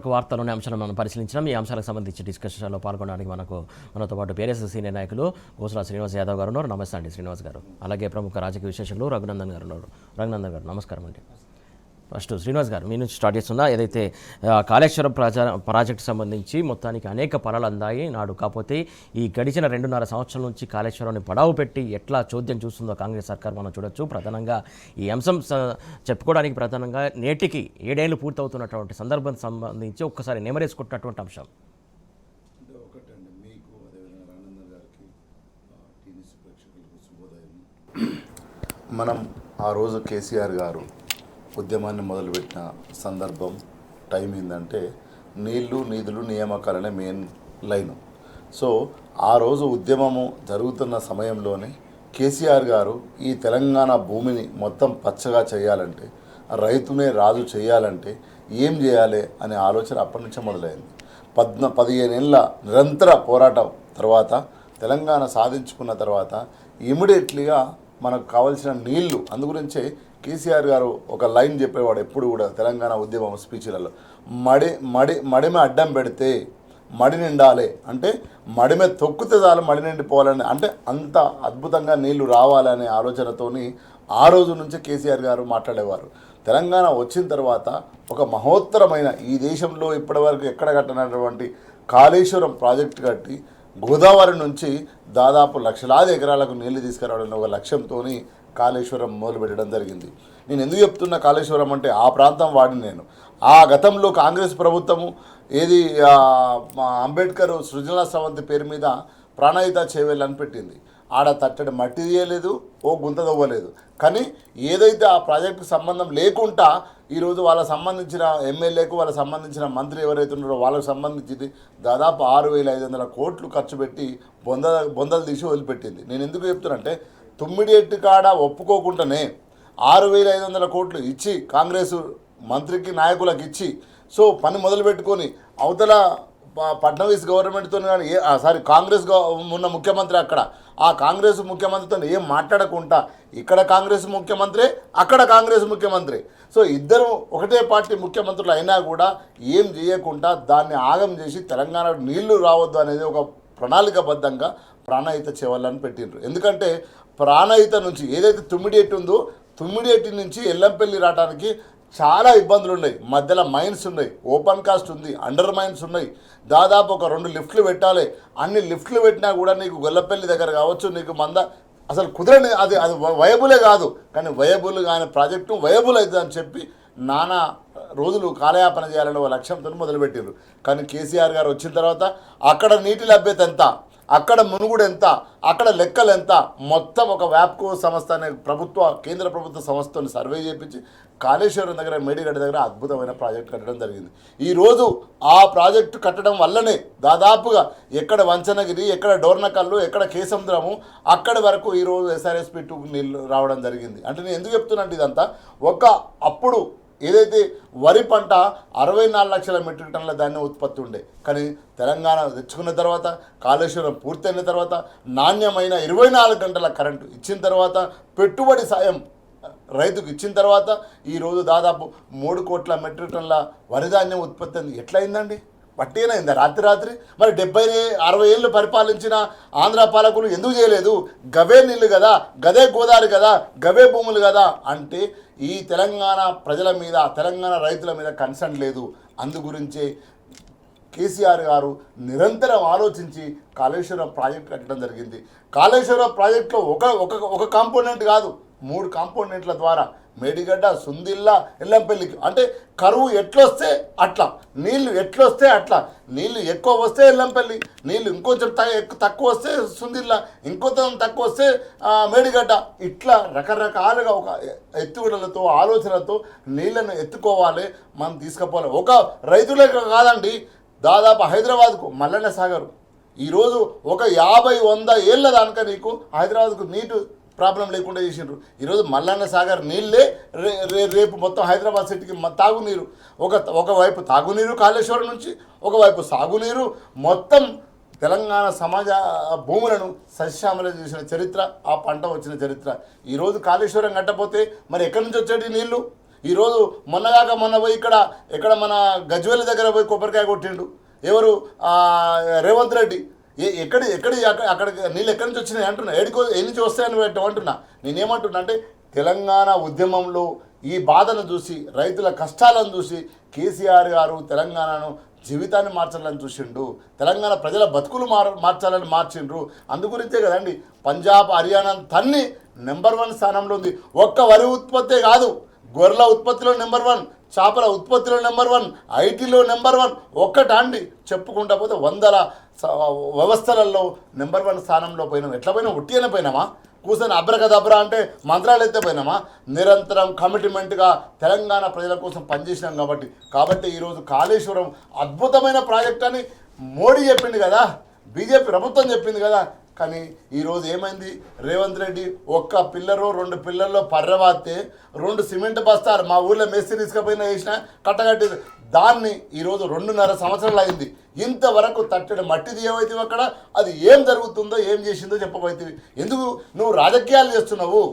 ఇప్పటివరకు వార్తలోని అంశాలను మనం పరిశీలించడం. ఈ అంశాలకు సంబంధించి డిస్కషన్లో పాల్గొనడానికి మనతో పాటు పేరేస్ సీనియర్ నాయకులు గోసుల శ్రీనివాస్ యాదవ్ గారు ఉన్నారు. నమస్తే అండి శ్రీనివాస్ గారు. అలాగే ప్రముఖ రాజకీయ విశ్లేషకులు రఘునందన్ గారు ఉన్నారు. రఘునందన్ గారు నమస్కారం అండి. ఫస్ట్ శ్రీనివాస్ గారు మీ నుంచి స్టార్ట్ చేస్తుందా? ఏదైతే కాళేశ్వరం ప్రాజెక్టు సంబంధించి మొత్తానికి అనేక ఫలాలు అందాయి నాడు. కాకపోతే ఈ గడిచిన 2.5 సంవత్సరాల నుంచి కాళేశ్వరాన్ని పడావు పెట్టి ఎట్లా చోద్యం చూస్తుందో కాంగ్రెస్ సర్కార్ మనం చూడొచ్చు. ప్రధానంగా ఈ అంశం చెప్పుకోవడానికి ప్రధానంగా నేటికి 7 ఏళ్ళు పూర్తవుతున్నటువంటి సందర్భం సంబంధించి ఒక్కసారి నెమరేసుకుంటున్నటువంటి అంశం. మనం ఆ రోజు కేసీఆర్ గారు ఉద్యమాన్ని మొదలుపెట్టిన సందర్భం టైం ఏంటంటే నీళ్లు నిధులు నియామకాలనే మెయిన్ లైను. సో ఆ రోజు ఉద్యమము జరుగుతున్న సమయంలోనే కేసీఆర్ గారు ఈ తెలంగాణ భూమిని మొత్తం పచ్చగా చేయాలంటే, రైతునే రాజు చేయాలంటే ఏం చేయాలి అనే ఆలోచన అప్పటి నుంచే మొదలైంది. 15 ఏళ్ళ నిరంతర పోరాటం తర్వాత తెలంగాణ సాధించుకున్న తర్వాత ఇమీడియట్లీగా మనకు కావాల్సిన నీళ్లు, అందుగురించే కేసీఆర్ గారు ఒక లైన్ చెప్పేవాడు ఎప్పుడు కూడా తెలంగాణ ఉద్యమం స్పీచ్లలో, మడిమ అడ్డం పెడితే మడి నిండాలి, అంటే మడిమే తొక్కితే చాలు మడి నిండిపోవాలని, అంటే అంత అద్భుతంగా నీళ్లు రావాలనే ఆలోచనతోని ఆ రోజు నుంచే కేసీఆర్ గారు మాట్లాడేవారు. తెలంగాణ వచ్చిన తర్వాత ఒక మహోత్తరమైన ఈ దేశంలో ఇప్పటివరకు ఎక్కడ కట్టినటువంటి కాళేశ్వరం ప్రాజెక్టు కట్టి గోదావరి నుంచి దాదాపు లక్షలాది ఎకరాలకు నీళ్లు తీసుకురావడం ఒక లక్ష్యంతో కాళేశ్వరం మొదలుపెట్టడం జరిగింది. నేను ఎందుకు చెప్తున్నా కాళేశ్వరం అంటే ఆ ప్రాంతం వాడిని నేను. ఆ గతంలో కాంగ్రెస్ ప్రభుత్వము ఏది అంబేద్కర్ సృజనా స్రవంతి పేరు మీద ప్రాణహిత చేవేళ్ళు అని పెట్టింది. ఆడ తట్టడి మట్టి తీయలేదు, ఓ గుంత తవ్వలేదు. కానీ ఏదైతే ఆ ప్రాజెక్టుకు సంబంధం లేకుండా ఈరోజు వాళ్ళకు సంబంధించిన ఎమ్మెల్యేకు, వాళ్ళకు సంబంధించిన మంత్రి ఎవరైతే ఉన్నారో వాళ్ళకు సంబంధించింది దాదాపు 6,500 కోట్లు ఖర్చు పెట్టి బొందలు తీసి వదిలిపెట్టింది. నేను ఎందుకు చెప్తున్నంటే తుమ్మిడిఎట్టు కాడ ఒప్పుకోకుండానే 6,500 కోట్లు ఇచ్చి కాంగ్రెస్ మంత్రికి నాయకులకు ఇచ్చి సో పని మొదలుపెట్టుకొని అవతల ఫడ్నవీస్ గవర్నమెంట్తో కానీ కాంగ్రెస్ ఉన్న ముఖ్యమంత్రి అక్కడ ఆ కాంగ్రెస్ ముఖ్యమంత్రితో ఏం మాట్లాడకుండా ఇక్కడ కాంగ్రెస్ ముఖ్యమంత్రి అక్కడ కాంగ్రెస్ ముఖ్యమంత్రి, సో ఇద్దరు ఒకటే పార్టీ ముఖ్యమంత్రులు అయినా కూడా ఏం చేయకుండా దాన్ని ఆగం చేసి తెలంగాణకు నీళ్లు రావద్దు అనేది ఒక ప్రణాళికబద్ధంగా ప్రాణహిత చేయాలని పెట్టిండ్రు. ఎందుకంటే ప్రాణహిత నుంచి ఏదైతే తుమ్మిడిఎట్టు ఉందో తుమ్మిడిఎట్టి నుంచి ఎల్లంపల్లి రావడానికి చాలా ఇబ్బందులు ఉన్నాయి. మధ్యలో మైన్స్ ఉన్నాయి, ఓపెన్ కాస్ట్ ఉంది, అండర్ మైన్స్ ఉన్నాయి. దాదాపు ఒక 2 లిఫ్ట్లు పెట్టాలి. అన్ని లిఫ్ట్లు పెట్టినా కూడా నీకు గొల్లపల్లి దగ్గర కావచ్చు, నీకు అసలు కుదరని అది వయబులే కాదు. కానీ వయబుల్ కానీ ప్రాజెక్టు వయబుల్ అవుతుంది అని చెప్పి నానా రోజులు కాలయాపన చేయాలని ఒక లక్ష్యంతో మొదలుపెట్టారు. కానీ కేసీఆర్ గారు వచ్చిన తర్వాత అక్కడ నీటి లభ్యత ఎంత, అక్కడ మునుగుడు ఎంత, అక్కడ లెక్కలు ఎంత, మొత్తం ఒక వ్యాప్కో సంస్థ అనే కేంద్ర ప్రభుత్వ సంస్థని సర్వే చేయించి కాళేశ్వరం దగ్గర మేడిగడ్డ దగ్గర అద్భుతమైన ప్రాజెక్టు కట్టడం జరిగింది. ఈరోజు ఆ ప్రాజెక్టు కట్టడం వల్లనే దాదాపుగా ఎక్కడ వంచనగిరి, ఎక్కడ డోర్నకల్లు, ఎక్కడ కేసముద్రము అక్కడి వరకు ఈరోజు SRSP 2 నీళ్ళు రావడం జరిగింది. అంటే నేను ఎందుకు చెప్తున్నాను ఇదంతా, అప్పుడు ఏదైతే వరి పంట 64 లక్షల మెట్రిక్ టన్నుల ధాన్యం ఉత్పత్తి ఉండే, కానీ తెలంగాణ తెచ్చుకున్న తర్వాత కాళేశ్వరం పూర్తయిన తర్వాత నాణ్యమైన 24 గంటల కరెంటు ఇచ్చిన తర్వాత పెట్టుబడి సాయం రైతుకు ఇచ్చిన తర్వాత ఈరోజు దాదాపు 3 కోట్ల మెట్రిక్ టన్నుల వరి ధాన్యం ఉత్పత్తి అయింది. ఎట్లయిందండి? పట్టేనైందా రాత్రి? మరి 70-60 ఏళ్ళు పరిపాలించిన ఆంధ్ర పాలకులు ఎందుకు చేయలేదు? గవే నీళ్ళు కదా, గదే గోదావరి కదా, గవే భూములు కదా అంటే ఈ తెలంగాణ ప్రజల మీద, తెలంగాణ రైతుల మీద కన్సర్న్ లేదు. అందుగురించే కేసీఆర్ గారు నిరంతరం ఆలోచించి కాళేశ్వరం ప్రాజెక్టు కట్టడం జరిగింది. కాళేశ్వరం ప్రాజెక్టులో ఒక కాంపోనెంట్ కాదు, 3 కాంపోనెంట్ల ద్వారా మేడిగడ్డ, సుందిల్ల, ఎల్లంపల్లికి, అంటే కరువు ఎట్లొస్తే అట్లా, నీళ్లు ఎట్లొస్తే అట్లా, నీళ్లు ఎక్కువ వస్తే ఎల్లంపల్లి, నీళ్లు ఇంకొంచెం తక్కువ వస్తే సుందిల్ల, ఇంకొంచెం తక్కువ వస్తే మేడిగడ్డ, ఇట్లా రకరకాలుగా ఒక ఎత్తుగడలతో ఆలోచనలతో నీళ్లను ఎత్తుకోవాలి, మనం తీసుకుపోవాలి. ఒక రైతులే కాదండి, దాదాపు హైదరాబాద్కు మల్లన్న సాగరు ఈరోజు ఒక 50-100 ఏళ్ళ దానిక నీకు హైదరాబాద్కు నీటు ప్రాబ్లం లేకుండా చేసిండ్రు. ఈరోజు మల్లన్న సాగర్ నీళ్ళే రేపు మొత్తం హైదరాబాద్ సిటీకి తాగునీరు, ఒకవైపు తాగునీరు కాళేశ్వరం నుంచి, ఒకవైపు సాగునీరు, మొత్తం తెలంగాణ సమాజ భూములను సస్యశ్యామలం చేసిన చరిత్ర, ఆ పంట వచ్చిన చరిత్ర. ఈరోజు కాళేశ్వరం కట్టపోతే మరి ఎక్కడి నుంచి వచ్చేటి నీళ్లు? ఈరోజు మొన్న పోయి ఇక్కడ మన గజ్వేల్ దగ్గర పోయి కొబ్బరికాయ కొట్టిండు ఎవరు రేవంత్ రెడ్డి. అక్కడ నీళ్ళు ఎక్కడి నుంచి వచ్చినాయి అంటున్నా, ఎన్ని నుంచి వస్తాయని అంటున్నా. నేనేమంటున్నా అంటే తెలంగాణ ఉద్యమంలో ఈ బాధను చూసి రైతుల కష్టాలను చూసి కేసీఆర్ గారు తెలంగాణను జీవితాన్ని మార్చాలని చూసిండు, తెలంగాణ ప్రజల బతుకులు మార్చాలని మార్చిండ్రు. అందుగురించే కదండి పంజాబ్ హర్యానా తన్ని నెంబర్ 1 స్థానంలో ఉంది. ఒక్క వరి ఉత్పత్తే కాదు, గొర్రెల ఉత్పత్తిలో నెంబర్ 1, చేపల ఉత్పత్తిలో నెంబర్ 1, ఐటీలో నెంబర్ 1. ఒక్కటా అండి చెప్పుకుంటా పోతే వందల వ్యవస్థలలో నెంబర్ 1 స్థానంలో పోయినాం. ఎట్లా పోయినా ఒట్టిగానే పోయినామా, కూర్చొని అబ్రకదబ్రా అంటే మంత్రాలు ఎత్తే పోయినామా? నిరంతరం కమిట్మెంట్గా తెలంగాణ ప్రజల కోసం పనిచేసినాం కాబట్టి ఈరోజు కాళేశ్వరం అద్భుతమైన ప్రాజెక్ట్ అని మోడీ చెప్పింది కదా, బీజేపీ ప్రభుత్వం చెప్పింది కదా. కానీ ఈరోజు ఏమైంది, రేవంత్ రెడ్డి ఒక్క పిల్లరు 2 పిల్లల్లో పర్రవాస్తే 2 సిమెంట్ బస్తాలు మా ఊళ్ళో మేస్త్రి తీసుకుపోయినా వేసిన కట్టగట్టి దాన్ని ఈరోజు 2.5 సంవత్సరాలు అయింది. ఇంతవరకు తట్టడి మట్టిది ఏమైతే అక్కడ అది ఏం జరుగుతుందో ఏం చేసిందో చెప్పబోతుంది. ఎందుకు నువ్వు రాజకీయాలు చేస్తున్నావు?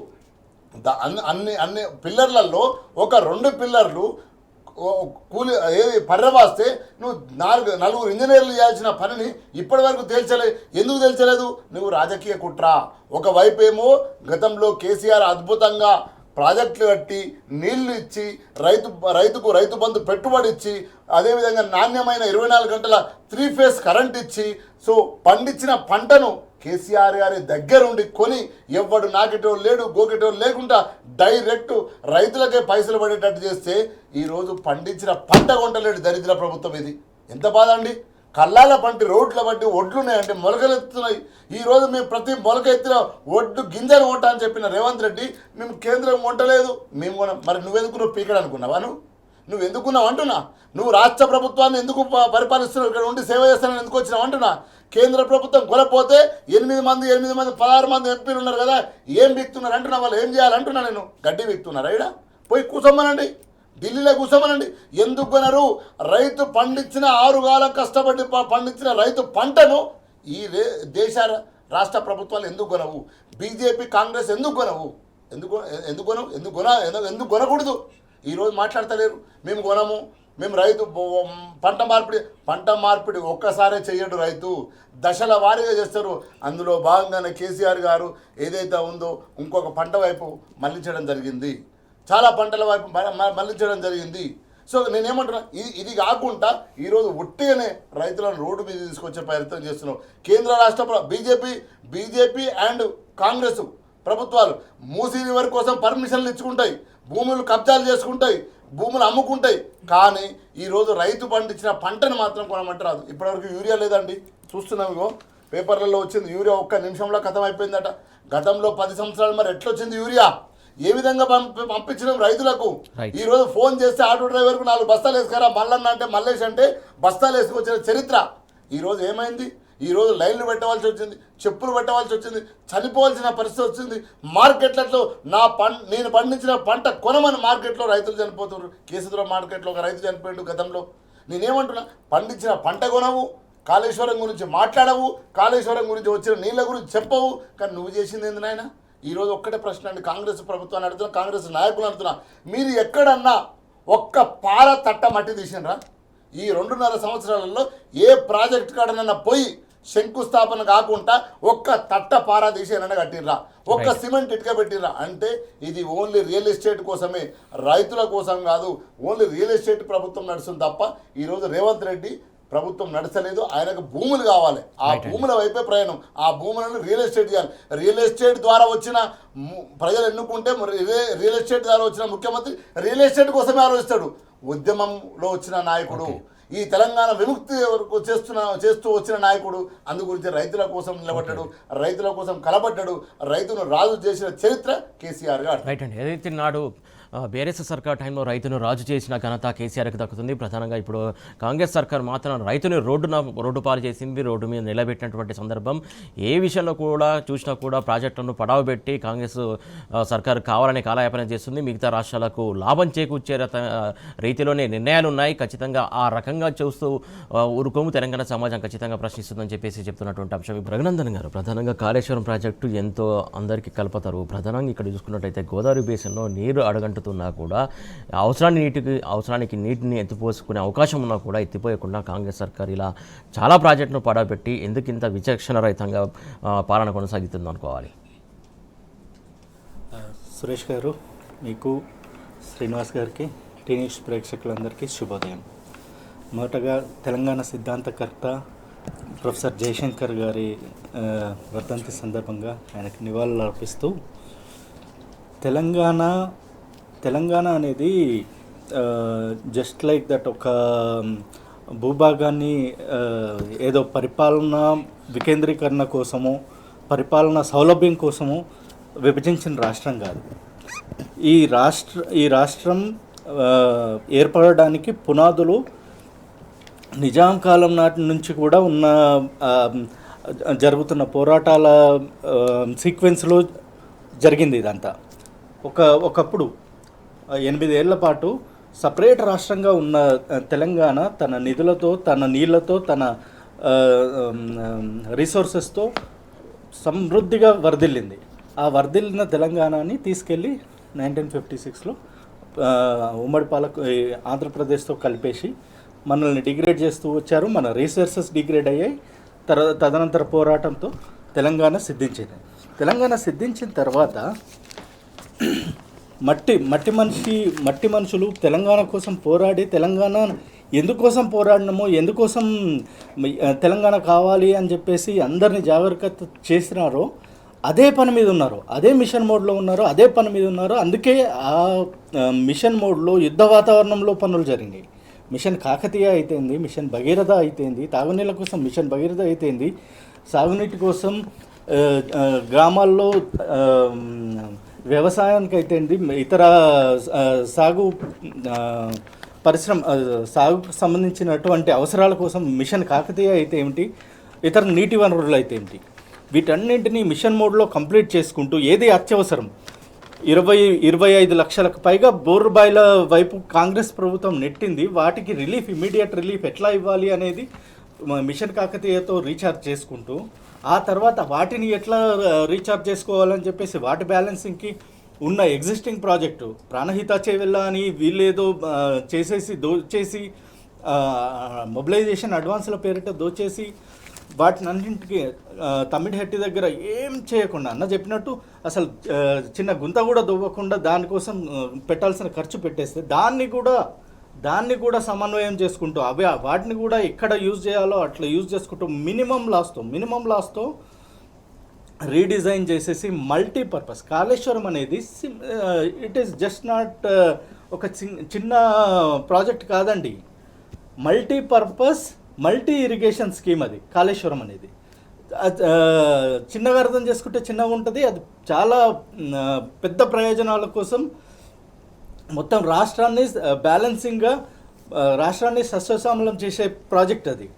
అన్ని పిల్లర్లలో ఒక 2 పిల్లర్లు కూలి ఏది పర్రవాస్తే నువ్వు 4 ఇంజనీర్లు చేయాల్సిన పనిని ఇప్పటి వరకు ఎందుకు తేల్చలేదు? నువ్వు రాజకీయ కుట్ర. ఒకవైపు ఏమో గతంలో కేసీఆర్ అద్భుతంగా ప్రాజెక్టులు కట్టి నీళ్లు ఇచ్చి రైతు బంధు పెట్టుబడి ఇచ్చి అదేవిధంగా నాణ్యమైన 24 గంటల 3 ఫేజ్ కరెంట్ ఇచ్చి సో పండించిన పంటను కేసీఆర్ గారి దగ్గరుండి కొని ఎవ్వడు నాకెటోళ్ళు లేడు గోకెటోళ్ళు లేకుండా డైరెక్ట్ రైతులకే పైసలు పడేటట్టు చేస్తే ఈరోజు పండించిన పంట కొంటలేడు దరిద్ర ప్రభుత్వం. ఇది ఎంత బాధ అండి. కళ్ళాల పంటి రోడ్ల బట్టి ఒడ్లున్నాయంటే మొలకలు ఎత్తున్నాయి. ఈరోజు మేము ప్రతి మొలక ఎత్తిన ఒడ్డు గింజలు కొంటా అని చెప్పిన రేవంత్ రెడ్డి మేము కేంద్రం కొంటలేదు మేము కొన. మరి నువ్వెందుకు పీకడు అనుకున్నావా? నువ్వు ఎందుకున్నావు అంటున్నా. నువ్వు రాష్ట్ర ప్రభుత్వాన్ని ఎందుకు పరిపాలిస్తున్నావు, ఇక్కడ ఉండి సేవ చేస్తానని ఎందుకు వచ్చినావు అంటున్నా. కేంద్ర ప్రభుత్వం కొనపోతే 8 మంది 16 మంది ఎంపీలు ఉన్నారు కదా, ఏం బిక్తున్నారు అంటున్నా. వాళ్ళు ఏం చేయాలంటున్నా నేను, గడ్డి బిక్తున్నారా? ఇక్కడ పోయి కూర్చోమనండి, ఢిల్లీలో కూర్చోమనండి. ఎందుకు కొనరు? రైతు పండించిన 6 కాలం కష్టపడి పండించిన రైతు పంటను ఈ రాష్ట్ర ప్రభుత్వాలు ఎందుకు కొనవు? బీజేపీ కాంగ్రెస్ ఎందుకు కొనవు? ఎందుకు కొనకూడదు? ఈరోజు మాట్లాడతలేరు. మేము కొనము, మేము రైతు పంట మార్పిడి ఒక్కసారే చెయ్యడు, రైతు దశల వారీగా చేస్తారు. అందులో భాగంగానే కేసీఆర్ గారు ఏదైతే ఉందో ఇంకొక పంట వైపు మళ్లించడం జరిగింది, చాలా పంటల వైపు మళ్లించడం జరిగింది. సో నేనేమంటున్నా, ఇది కాకుండా ఈరోజు ఒట్టిగానే రైతులను రోడ్డు మీద తీసుకొచ్చే ప్రయత్నం చేస్తున్నాం. కేంద్ర రాష్ట్ర బీజేపీ అండ్ కాంగ్రెస్ ప్రభుత్వాలు మూసీ రివర్ కోసం పర్మిషన్లు ఇచ్చుకుంటాయి, భూములు కబ్జాలు చేసుకుంటాయి, భూములు అమ్ముకుంటాయి. కానీ ఈరోజు రైతు పండించిన పంటను మాత్రం కొనమంటారు. ఇప్పటివరకు యూరియా లేదండి, చూస్తున్నాం. ఇగో పేపర్లలో వచ్చింది యూరియా 1 నిమిషంలో ఖతం అయిపోయిందట. గతంలో 10 సంవత్సరాలు మరి ఎట్లొచ్చింది యూరియా? ఏ విధంగా పంపించడం రైతులకు? ఈరోజు ఫోన్ చేస్తే ఆటో డ్రైవర్కు 4 బస్తాలు వేసుకురా మల్లన్న అంటే మల్లేష్ అంటే బస్తాలు వేసుకొచ్చిన చరిత్ర. ఈరోజు ఏమైంది? ఈరోజు లైన్లు పెట్టవలసి వచ్చింది, చెప్పులు పెట్టవలసి వచ్చింది, చనిపోవాల్సిన పరిస్థితి వచ్చింది. మార్కెట్లలో నేను పండించిన పంట కొనమని మార్కెట్లో రైతులు చనిపోతున్నారు. కేసీఆర్ మార్కెట్లో ఒక రైతు చనిపోయాడు గతంలో. నేనేమంటున్నా, పండించిన పంట కొనవు, కాళేశ్వరం గురించి మాట్లాడవు, కాళేశ్వరం గురించి వచ్చిన నీళ్ళ గురించి చెప్పవు. కానీ నువ్వు చేసింది ఏంది నాయన? ఈరోజు ఒక్కటే ప్రశ్న అండి, కాంగ్రెస్ ప్రభుత్వాన్ని అడుగుతున్నా, కాంగ్రెస్ నాయకులు అడుగుతున్నా, మీరు ఎక్కడన్నా ఒక్క పార తట్ట మట్టి తీసినరా? ఈ 2.5 సంవత్సరాలలో ఏ ప్రాజెక్ట్ కాడనన్నా పోయి శంకుస్థాపన కాకుండా ఒక్క తట్ట పారా తీసేనన్నా కట్టిర్రా, ఒక్క సిమెంట్ ఇటుక పెట్టిర్రా? అంటే ఇది ఓన్లీ రియల్ ఎస్టేట్ కోసమే, రైతుల కోసం కాదు. ఓన్లీ రియల్ ఎస్టేట్ ప్రభుత్వం నడుస్తుంది తప్ప ఈరోజు రేవంత్ రెడ్డి ప్రభుత్వం నడచలేదు. ఆయనకు భూములు కావాలి, ఆ భూముల వైపే ప్రయాణం. ఆ భూములను రియల్ ఎస్టేట్ చేయాలి. రియల్ ఎస్టేట్ ద్వారా వచ్చిన ప్రజలు ఎన్నుకుంటే రియల్ ఎస్టేట్ ద్వారా వచ్చిన ముఖ్యమంత్రి రియల్ ఎస్టేట్ కోసమే ఆలోచిస్తాడు. ఉద్యమంలో వచ్చిన నాయకుడు, ఈ తెలంగాణ విముక్తి చేస్తూ వచ్చిన నాయకుడు. అందు గురించి రైతుల కోసం నిలబడ్డాడు, రైతుల కోసం కలబడ్డాడు, రైతును రాజు చేసిన చరిత్ర కేసీఆర్ గారు. రైట్ అండి. ఏదైతే నాడు బీఆర్ఎస్ సర్కార్ టైంలో రైతును రాజు చేసిన ఘనత కేసీఆర్కి దక్కుతుంది. ప్రధానంగా ఇప్పుడు కాంగ్రెస్ సర్కార్ మాత్రం రైతుని రోడ్డు పాలు చేసింది, రోడ్డు మీద నిలబెట్టినటువంటి సందర్భం. ఏ విషయంలో కూడా చూసినా కూడా ప్రాజెక్టులను పడవబెట్టి కాంగ్రెస్ సర్కార్ కావాలని కాలయాపన చేస్తుంది. మిగతా రాష్ట్రాలకు లాభం చేకూర్చే రీతిలోనే నిర్ణయాలు ఉన్నాయి. ఖచ్చితంగా ఆ రకంగా చూస్తూ ఊరుకోము తెలంగాణ సమాజం ఖచ్చితంగా ప్రశ్నిస్తుందని చెప్పేసి చెప్తున్నటువంటి అంశం. రఘునందన్ గారు, ప్రధానంగా కాళేశ్వరం ప్రాజెక్టు ఎంతో అందరికీ కలుపుతారు. ప్రధానంగా ఇక్కడ చూసుకున్నట్టయితే గోదావరి బేసిన్లో నీరు అడగంటు పడుతున్నా కూడా అవసరానికి నీటిని ఎత్తిపోసుకునే అవకాశం ఉన్నా కూడా ఎత్తిపోయకుండా కాంగ్రెస్ సర్కార్ ఇలా చాలా ప్రాజెక్టును పడబెట్టి ఎందుకు ఇంత విచక్షణ రహితంగా పాలన కొనసాగుతుంది అనుకోవాలి? సురేష్ గారు, మీకు, శ్రీనివాస్ గారికి, టీనిక్స్ ప్రేక్షకులందరికీ శుభోదయం. మొదటగా తెలంగాణ సిద్ధాంతకర్త ప్రొఫెసర్ జయశంకర్ గారి వర్ధంతి సందర్భంగా ఆయనకి నివాళులు అర్పిస్తూ, తెలంగాణ అనేది జస్ట్ లైక్ దట్ ఒక భూభాగాన్ని ఏదో పరిపాలన వికేంద్రీకరణ కోసము, పరిపాలన సౌలభ్యం కోసము విభజించిన రాష్ట్రం కాదు. ఈ రాష్ట్రం ఏర్పడడానికి పునాదులు నిజాం కాలం నాటి నుంచి కూడా ఉన్న జరుగుతున్న పోరాటాల సీక్వెన్స్లో జరిగింది ఇదంతా. ఒకప్పుడు 8 ఏళ్ల పాటు సపరేట్ రాష్ట్రంగా ఉన్న తెలంగాణ తన నిధులతో, తన నీళ్లతో, తన రిసోర్సెస్తో సమృద్ధిగా వర్ధిల్లింది. ఆ వర్ధిల్లిన తెలంగాణని తీసుకెళ్ళి 1956లో ఉమ్మడి ఆంధ్రప్రదేశ్తో కలిపేసి మనల్ని డిగ్రేడ్ చేస్తూ వచ్చారు. మన రిసోర్సెస్ డిగ్రేడ్ అయ్యాయి. తదనంతర పోరాటంతో తెలంగాణ సిద్ధించింది. తెలంగాణ సిద్ధించిన తర్వాత మట్టి మనుషులు తెలంగాణ కోసం పోరాడి, తెలంగాణ ఎందుకోసం పోరాడినామో, ఎందుకోసం తెలంగాణ కావాలి అని చెప్పేసి అందరినీ జాగరూకత చేసినారో అదే పని మీద ఉన్నారు, అదే మిషన్ మోడ్లో ఉన్నారు, అదే పని మీద ఉన్నారు. అందుకే ఆ మిషన్ మోడ్లో యుద్ధ వాతావరణంలో పనులు జరిగినాయి. మిషన్ కాకతీయ అయితేంది, మిషన్ భగీరథ అయితేంది, తాగునీళ్ళ కోసం మిషన్ భగీరథ అయితేంది, సాగునీటి కోసం గ్రామాల్లో వ్యవసాయానికి అయితేంది, ఇతర సాగుకు సంబంధించినటువంటి అవసరాల కోసం మిషన్ కాకతీయ అయితే ఏమిటి, ఇతర నీటి వనరులు అయితే ఏమిటి, వీటన్నింటినీ మిషన్ మోడ్లో కంప్లీట్ చేసుకుంటూ ఏది అత్యవసరం 25 లక్షలకు పైగా బోర్బాయిల వైపు కాంగ్రెస్ ప్రభుత్వం నెట్టింది. వాటికి ఇమీడియట్ రిలీఫ్ ఎట్లా ఇవ్వాలి అనేది మిషన్ కాకతీయతో రీఛార్జ్ చేసుకుంటూ, ఆ తర్వాత వాటిని ఎట్లా రీఛార్జ్ చేసుకోవాలని చెప్పేసి వాటి బ్యాలెన్సింగ్కి ఉన్న ఎగ్జిస్టింగ్ ప్రాజెక్టు ప్రాణహిత చేవెళ్ళ అని వీళ్ళేదో దోచేసి మొబిలైజేషన్ అడ్వాన్స్ల పేరిట దోచేసి వాటినన్నింటికి తమ్మిడిహట్టి దగ్గర ఏం చేయకుండా అన్న చెప్పినట్టు అసలు చిన్న గుంత కూడా దువ్వకుండా దానికోసం పెట్టాల్సిన ఖర్చు పెట్టేస్తే దాన్ని కూడా సమన్వయం చేసుకుంటూ వాటిని కూడా ఎక్కడ యూజ్ చేయాలో అట్లా యూజ్ చేసుకుంటూ మినిమం లాస్తో రీడిజైన్ చేసేసి మల్టీపర్పస్ కాళేశ్వరం అనేది ఇట్ ఈస్ జస్ట్ నాట్ ఒక చిన్న ప్రాజెక్ట్ కాదండి, మల్టీపర్పస్ మల్టీ ఇరిగేషన్ స్కీమ్ అది కాళేశ్వరం అనేది. చిన్నగా అర్థం చేసుకుంటే చిన్నగా ఉంటుంది, అది చాలా పెద్ద ప్రయోజనాల కోసం మొత్తం రాష్ట్రాన్ని బ్యాలెన్సింగ్గా రాష్ట్రాన్ని సస్యశ్యామలం చేసే ప్రాజెక్ట్ అది.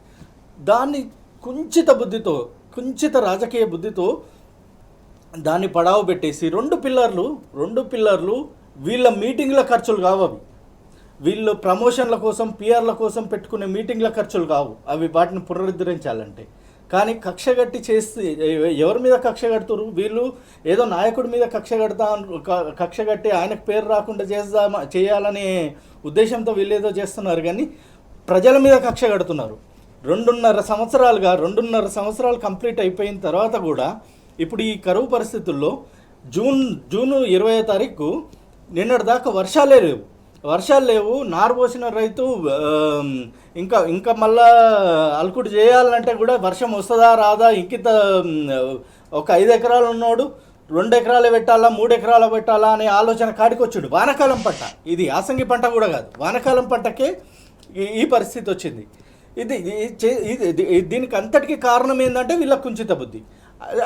దాన్ని కుంచిత రాజకీయ బుద్ధితో దాన్ని పడావు పెట్టేసి రెండు పిల్లర్లు వీళ్ళ మీటింగ్ల ఖర్చులు కావు, అవి వీళ్ళు ప్రమోషన్ల కోసం పిఆర్ల కోసం పెట్టుకునే మీటింగ్ల ఖర్చులు కావు, అవి వాటిని పునరుద్ధరించాలంటే. కానీ కక్షగట్టి చేసి ఎవరి మీద కక్ష కడుతురు వీళ్ళు, ఏదో నాయకుడి మీద కక్షగట్టి ఆయనకు పేరు రాకుండా చేయాలనే ఉద్దేశంతో వీళ్ళు ఏదో చేస్తున్నారు. కానీ ప్రజల మీద కక్ష కడుతున్నారు. 2.5 సంవత్సరాలు కంప్లీట్ అయిపోయిన తర్వాత కూడా ఇప్పుడు ఈ కరువు పరిస్థితుల్లో జూన్ 20వ తారీఖు నిన్నటి దాకా వర్షాలు లేవు. నారు పోసిన రైతు ఇంకా మళ్ళా అలుకుడు చేయాలంటే కూడా వర్షం వస్తుందా రాదా, ఇంకిత ఒక 5 ఎకరాలు ఉన్నోడు 2 ఎకరాలు పెట్టాలా 3 ఎకరాలు పెట్టాలా అనే ఆలోచన కాడికొచ్చాడు. వానాకాలం పంట ఇది, యాసంగి పంట కూడా కాదు, వానాకాలం పంటకే ఈ పరిస్థితి వచ్చింది. దీనికి అంతటికీ కారణం ఏంటంటే వీళ్ళ కుంచిత బుద్ధి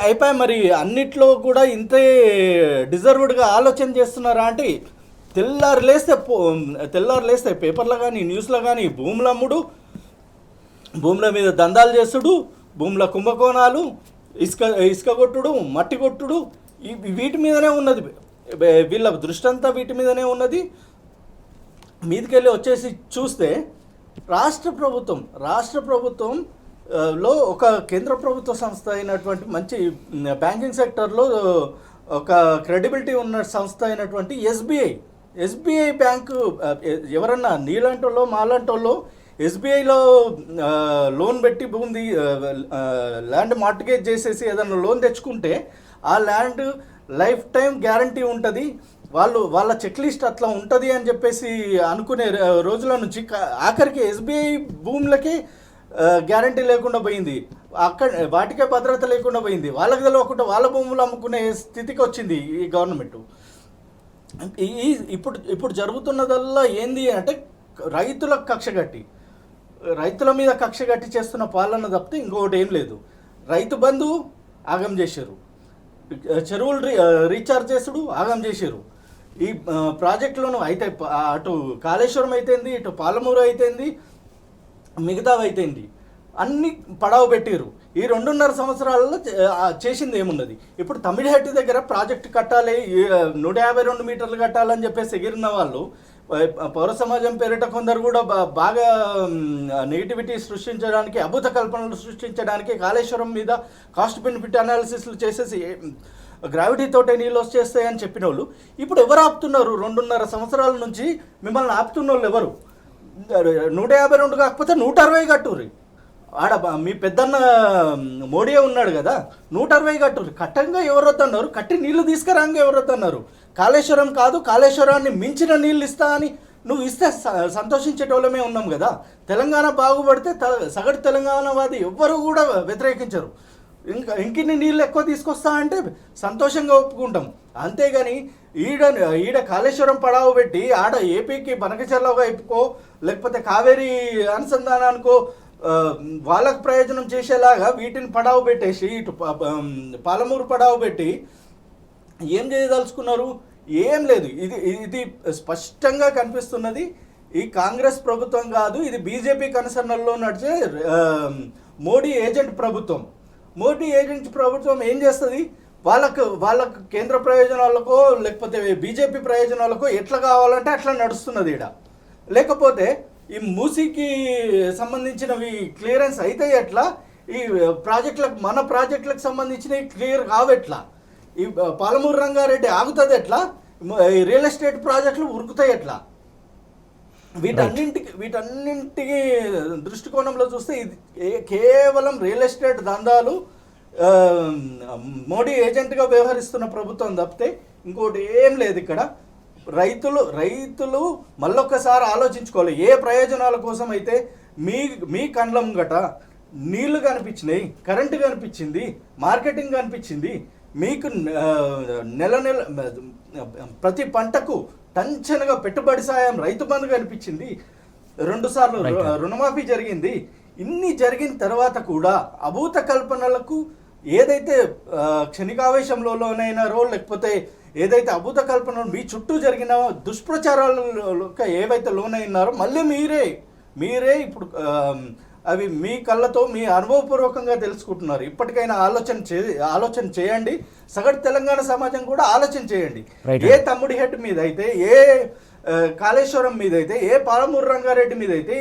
అయిపోయి. మరి అన్నిట్లో కూడా ఇంతే డిజర్వ్డ్గా ఆలోచన చేస్తున్నారా అంటే, తెల్లారు లేస్తే పేపర్లో కానీ న్యూస్లో కానీ భూముల మీద దందాలు చేసుడు, భూముల కుంభకోణాలు, ఇసుక కొట్టుడు, మట్టి కొట్టుడు, వీటి మీదనే ఉన్నది. వీళ్ళ దృష్టి అంతా వీటి మీదనే ఉన్నది. మీదికెళ్ళి వచ్చేసి చూస్తే రాష్ట్ర ప్రభుత్వంలో ఒక కేంద్ర ప్రభుత్వ సంస్థ అయినటువంటి మంచి బ్యాంకింగ్ సెక్టర్లో ఒక క్రెడిబిలిటీ ఉన్న సంస్థ అయినటువంటి ఎస్బీఐ బ్యాంకు ఎవరన్నా నీలాంటోళ్ళో మాలాంటోళ్ళో ఎస్బీఐలో లోన్ పెట్టి భూమి ల్యాండ్ మార్టిగేజ్ చేసేసి ఏదన్నా లోన్ తెచ్చుకుంటే ఆ ల్యాండ్ లైఫ్ టైం గ్యారంటీ ఉంటుంది, వాళ్ళ చెక్ లిస్ట్ అట్లా ఉంటుంది అని చెప్పేసి అనుకునే రోజుల నుంచి ఆఖరికి ఎస్బీఐ భూములకి గ్యారంటీ లేకుండా పోయింది, అక్కడ వాటికే భద్రత లేకుండా పోయింది, వాళ్ళకి తెలియకుండా వాళ్ళ భూములు అమ్ముకునే స్థితికి వచ్చింది ఈ గవర్నమెంట్. ఇప్పుడు జరుగుతున్నదల్లా ఏంది అంటే రైతులకు రైతుల మీద కక్ష కట్టి చేస్తున్న పాలన తప్పితే ఇంకొకటి ఏం లేదు. రైతు బంధు ఆగం చేశారు, చెరువులు రీఛార్జ్ చేసుడు ఆగం చేశారు, ఈ ప్రాజెక్టులను అయితే అటు కాళేశ్వరం అయితేంది, ఇటు పాలమూరు అయితేంది, మిగతావి అయితేంది అన్ని పడవ పెట్టారు. ఈ 2.5 సంవత్సరాలలో చేసింది ఏమున్నది? ఇప్పుడు తమిళహట్టి దగ్గర ప్రాజెక్టు కట్టాలి, 152 మీటర్లు కట్టాలని చెప్పేసి ఎగిరిన వాళ్ళు పౌర సమాజం పేరిట కొందరు కూడా బాగా నెగిటివిటీ సృష్టించడానికి, అభూత కల్పనలు సృష్టించడానికి కాళేశ్వరం మీద కాస్ట్ బెనిఫిట్ అనాలిసిస్లు చేసేసి గ్రావిటీ తోటే నీళ్ళు వచ్చేస్తాయని చెప్పిన వాళ్ళు ఇప్పుడు ఎవరు ఆపుతున్నారు? 2.5 సంవత్సరాల నుంచి మిమ్మల్ని ఆపుతున్న వాళ్ళు ఎవరు? 152 కాకపోతే 160 కట్టుర్రి. ఆడ మీ పెద్దన్న మోడీ ఉన్నాడు కదా, 160 కట్టుర్రి. కట్టంగా ఎవరు వద్దన్నారు? కట్టి నీళ్లు తీసుకురాంగా ఎవరు వద్దన్నారు? కాళేశ్వరం కాదు, కాళేశ్వరాన్ని మించిన నీళ్ళు ఇస్తా అని నువ్వు ఇస్తే సంతోషించేటోళ్ళమే ఉన్నాం కదా. తెలంగాణ బాగుపడితే సగటు తెలంగాణవాది ఎవ్వరు కూడా వ్యతిరేకించరు. ఇంకిన్ని నీళ్ళు ఎక్కువ తీసుకొస్తా అంటే సంతోషంగా ఒప్పుకుంటాం. అంతేగాని ఈడ కాళేశ్వరం పడావు పెట్టి ఆడ ఏపీకి బనకచెర్ల వైపుకో లేకపోతే కావేరీ అనుసంధానానికో వాళ్ళకు ప్రయోజనం చేసేలాగా వీటిని పడావు పెట్టేసి ఇటు పాలమూరు పడావు పెట్టి ఏం చేయదలుచుకున్నారు? ఏం లేదు. ఇది స్పష్టంగా కనిపిస్తున్నది. ఈ కాంగ్రెస్ ప్రభుత్వం కాదు, ఇది బీజేపీ కన్సర్నల్లో నడిచే మోడీ ఏజెంట్ ప్రభుత్వం. మోడీ ఏజెంట్ ప్రభుత్వం ఏం చేస్తుంది? వాళ్ళకు కేంద్ర ప్రయోజనాలకో లేకపోతే బీజేపీ ప్రయోజనాలకో ఎట్లా కావాలంటే అట్లా నడుస్తున్నది ఈడ. లేకపోతే ఈ మూసీకి సంబంధించినవి క్లియరెన్స్ అయితే ఎట్లా, ఈ ప్రాజెక్టులకు మన ప్రాజెక్టులకు సంబంధించినవి క్లియర్ కావెట్లా, ఈ పాలమూరు రంగారెడ్డి ఆగుతుంది ఎట్లా, ఈ రియల్ ఎస్టేట్ ప్రాజెక్టులు ఉరుకుతాయి ఎట్లా? వీటన్నింటికి దృష్టికోణంలో చూస్తే ఇది కేవలం రియల్ ఎస్టేట్ దందాలు, మోడీ ఏజెంట్గా వ్యవహరిస్తున్న ప్రభుత్వం తప్పితే ఇంకోటి ఏం లేదు ఇక్కడ. రైతులు మళ్ళొక్కసారి ఆలోచించుకోవాలి. ఏ ప్రయోజనాల కోసం అయితే మీ కండ్ల ముంగట నీళ్లు కనిపించినాయి, కరెంటు కనిపించింది, మార్కెటింగ్ కనిపించింది, మీకు నెల ప్రతి పంటకు టంచనగా పెట్టుబడి సాయం రైతు బంధు కనిపించింది, 2 సార్లు రుణమాఫీ జరిగింది. ఇన్ని జరిగిన తర్వాత కూడా అభూత కల్పనలకు ఏదైతే క్షణికావేశంలోనైనారో లేకపోతే ఏదైతే అభూత కల్పన మీ చుట్టూ జరిగిన దుష్ప్రచారాలు ఏవైతే లోనైనారో మళ్ళీ మీరే ఇప్పుడు అవి మీ కళ్ళతో మీ అనుభవపూర్వకంగా తెలుసుకుంటున్నారు. ఇప్పటికైనా ఆలోచన చేయండి. సగటు తెలంగాణ సమాజం కూడా ఆలోచన చేయండి. ఏ తమ్ముడి హెడ్ మీద అయితే, ఏ కాళేశ్వరం మీద అయితే, ఏ పాలమూరు రంగారెడ్డి మీద అయితే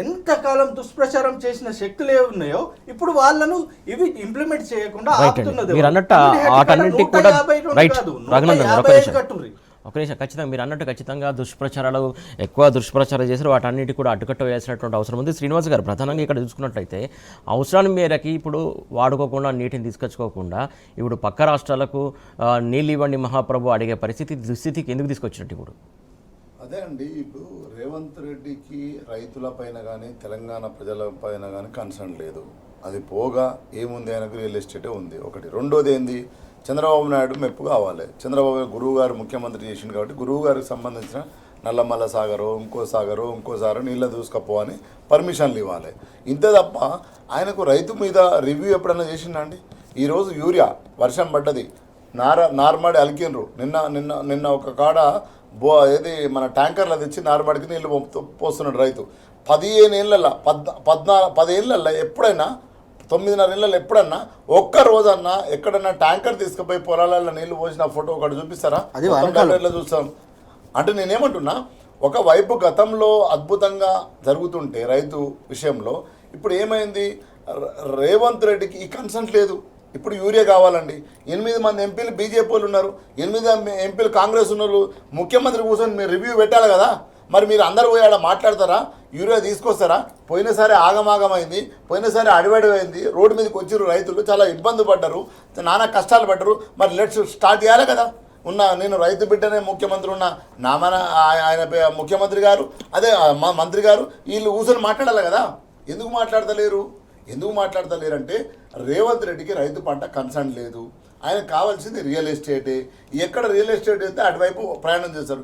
ఎంతకాలం దుష్ప్రచారం చేసిన శక్తులు ఏ ఉన్నాయో ఇప్పుడు వాళ్ళను ఇవి ఇంప్లిమెంట్ చేయకుండా ఆపుతున్నది. ఒక నిమిషం, ఖచ్చితంగా మీరు అన్నట్టు ఖచ్చితంగా ఎక్కువ దుష్ప్రచారాలు చేశారు, వాటన్నిటి కూడా అడ్డుకట్ట వేయాల్సినటువంటి అవసరం ఉంది. శ్రీనివాస్ గారు, ప్రధానంగా ఇక్కడ చూసుకున్నట్లయితే అవసరాల మేరకి ఇప్పుడు వాడుకోకుండా నీటిని తీసుకొచ్చుకోకుండా ఇప్పుడు పక్క రాష్ట్రాలకు నీళ్ళు ఇవ్వండి మహాప్రభు అడిగే దుస్థితికి ఎందుకు తీసుకొచ్చినట్టు ఇప్పుడు? అదే అండి, ఇప్పుడు రేవంత్ రెడ్డికి రైతుల పైన కానీ తెలంగాణ ప్రజల పైన కానీ కన్సర్న్ లేదు. అది పోగా ఏముంది, ఆయనకు రియల్ ఎస్టేటే ఉంది ఒకటి. రెండోది ఏంది, చంద్రబాబు నాయుడు మెప్పు కావాలి. చంద్రబాబు గురువు గారు ముఖ్యమంత్రి చేసింది కాబట్టి గురువు గారికి సంబంధించిన నల్లమల్ల సాగరో ఇంకోసారో నీళ్ళ దూసుకపో అని పర్మిషన్లు ఇవ్వాలి. ఇంతే తప్ప ఆయనకు రైతు మీద రివ్యూ ఎప్పుడైనా చేసిందండి? ఈరోజు యూరియా వర్షం పడ్డది, నార్మడి అలికిండ్రు. నిన్న ఒక కాడ ఏది మన ట్యాంకర్లో తెచ్చి నార్మడికి నీళ్ళు పోస్తున్నాడు రైతు. 15 ఏళ్ళ 10 ఏళ్ళ ఎప్పుడైనా 9.5 ఏళ్ళ ఎప్పుడన్నా ఒక్క రోజన్నా ఎక్కడన్నా ట్యాంకర్ తీసుకుపోయి పొలాలలో నీళ్లు పోసిన ఫోటో ఒకటి చూపిస్తారా? చూస్తాం. అంటే నేనేమంటున్నా, ఒకవైపు గతంలో అద్భుతంగా జరుగుతుంటే రైతు విషయంలో ఇప్పుడు ఏమైంది, రేవంత్ రెడ్డికి ఈ కన్సెంట్ లేదు. ఇప్పుడు యూరియా కావాలండి. 8 మంది ఎంపీలు బీజేపీ వాళ్ళు ఉన్నారు, 8 ఎంపీలు కాంగ్రెస్ ఉన్నారు. ముఖ్యమంత్రి కూర్చొని మీరు రివ్యూ పెట్టాలి కదా. మరి మీరు అందరూ పోయి ఆడ మాట్లాడతారా? యూరియా తీసుకొస్తారా? పోయినసారి ఆగమాగమైంది, పోయినసారి అడివడివైంది, రోడ్డు మీదకి వచ్చిర్రు రైతులు, చాలా ఇబ్బంది పడ్డారు, నానా కష్టాలు పడ్డారు. మరి లెట్స్ స్టార్ట్ చేయాలి కదా. నేను రైతు బిడ్డనే ముఖ్యమంత్రి ఉన్న మన ఆయన ముఖ్యమంత్రి గారు, అదే మా మంత్రి గారు, వీళ్ళు కూర్చొని మాట్లాడాలి కదా. ఎందుకు మాట్లాడతలేరంటే రేవంత్ రెడ్డికి రైతు పంట కన్సర్న్ లేదు. ఆయనకు కావాల్సింది రియల్ ఎస్టేటే. ఎక్కడ రియల్ ఎస్టేట్ అయితే అటువైపు ప్రయాణం చేస్తారు.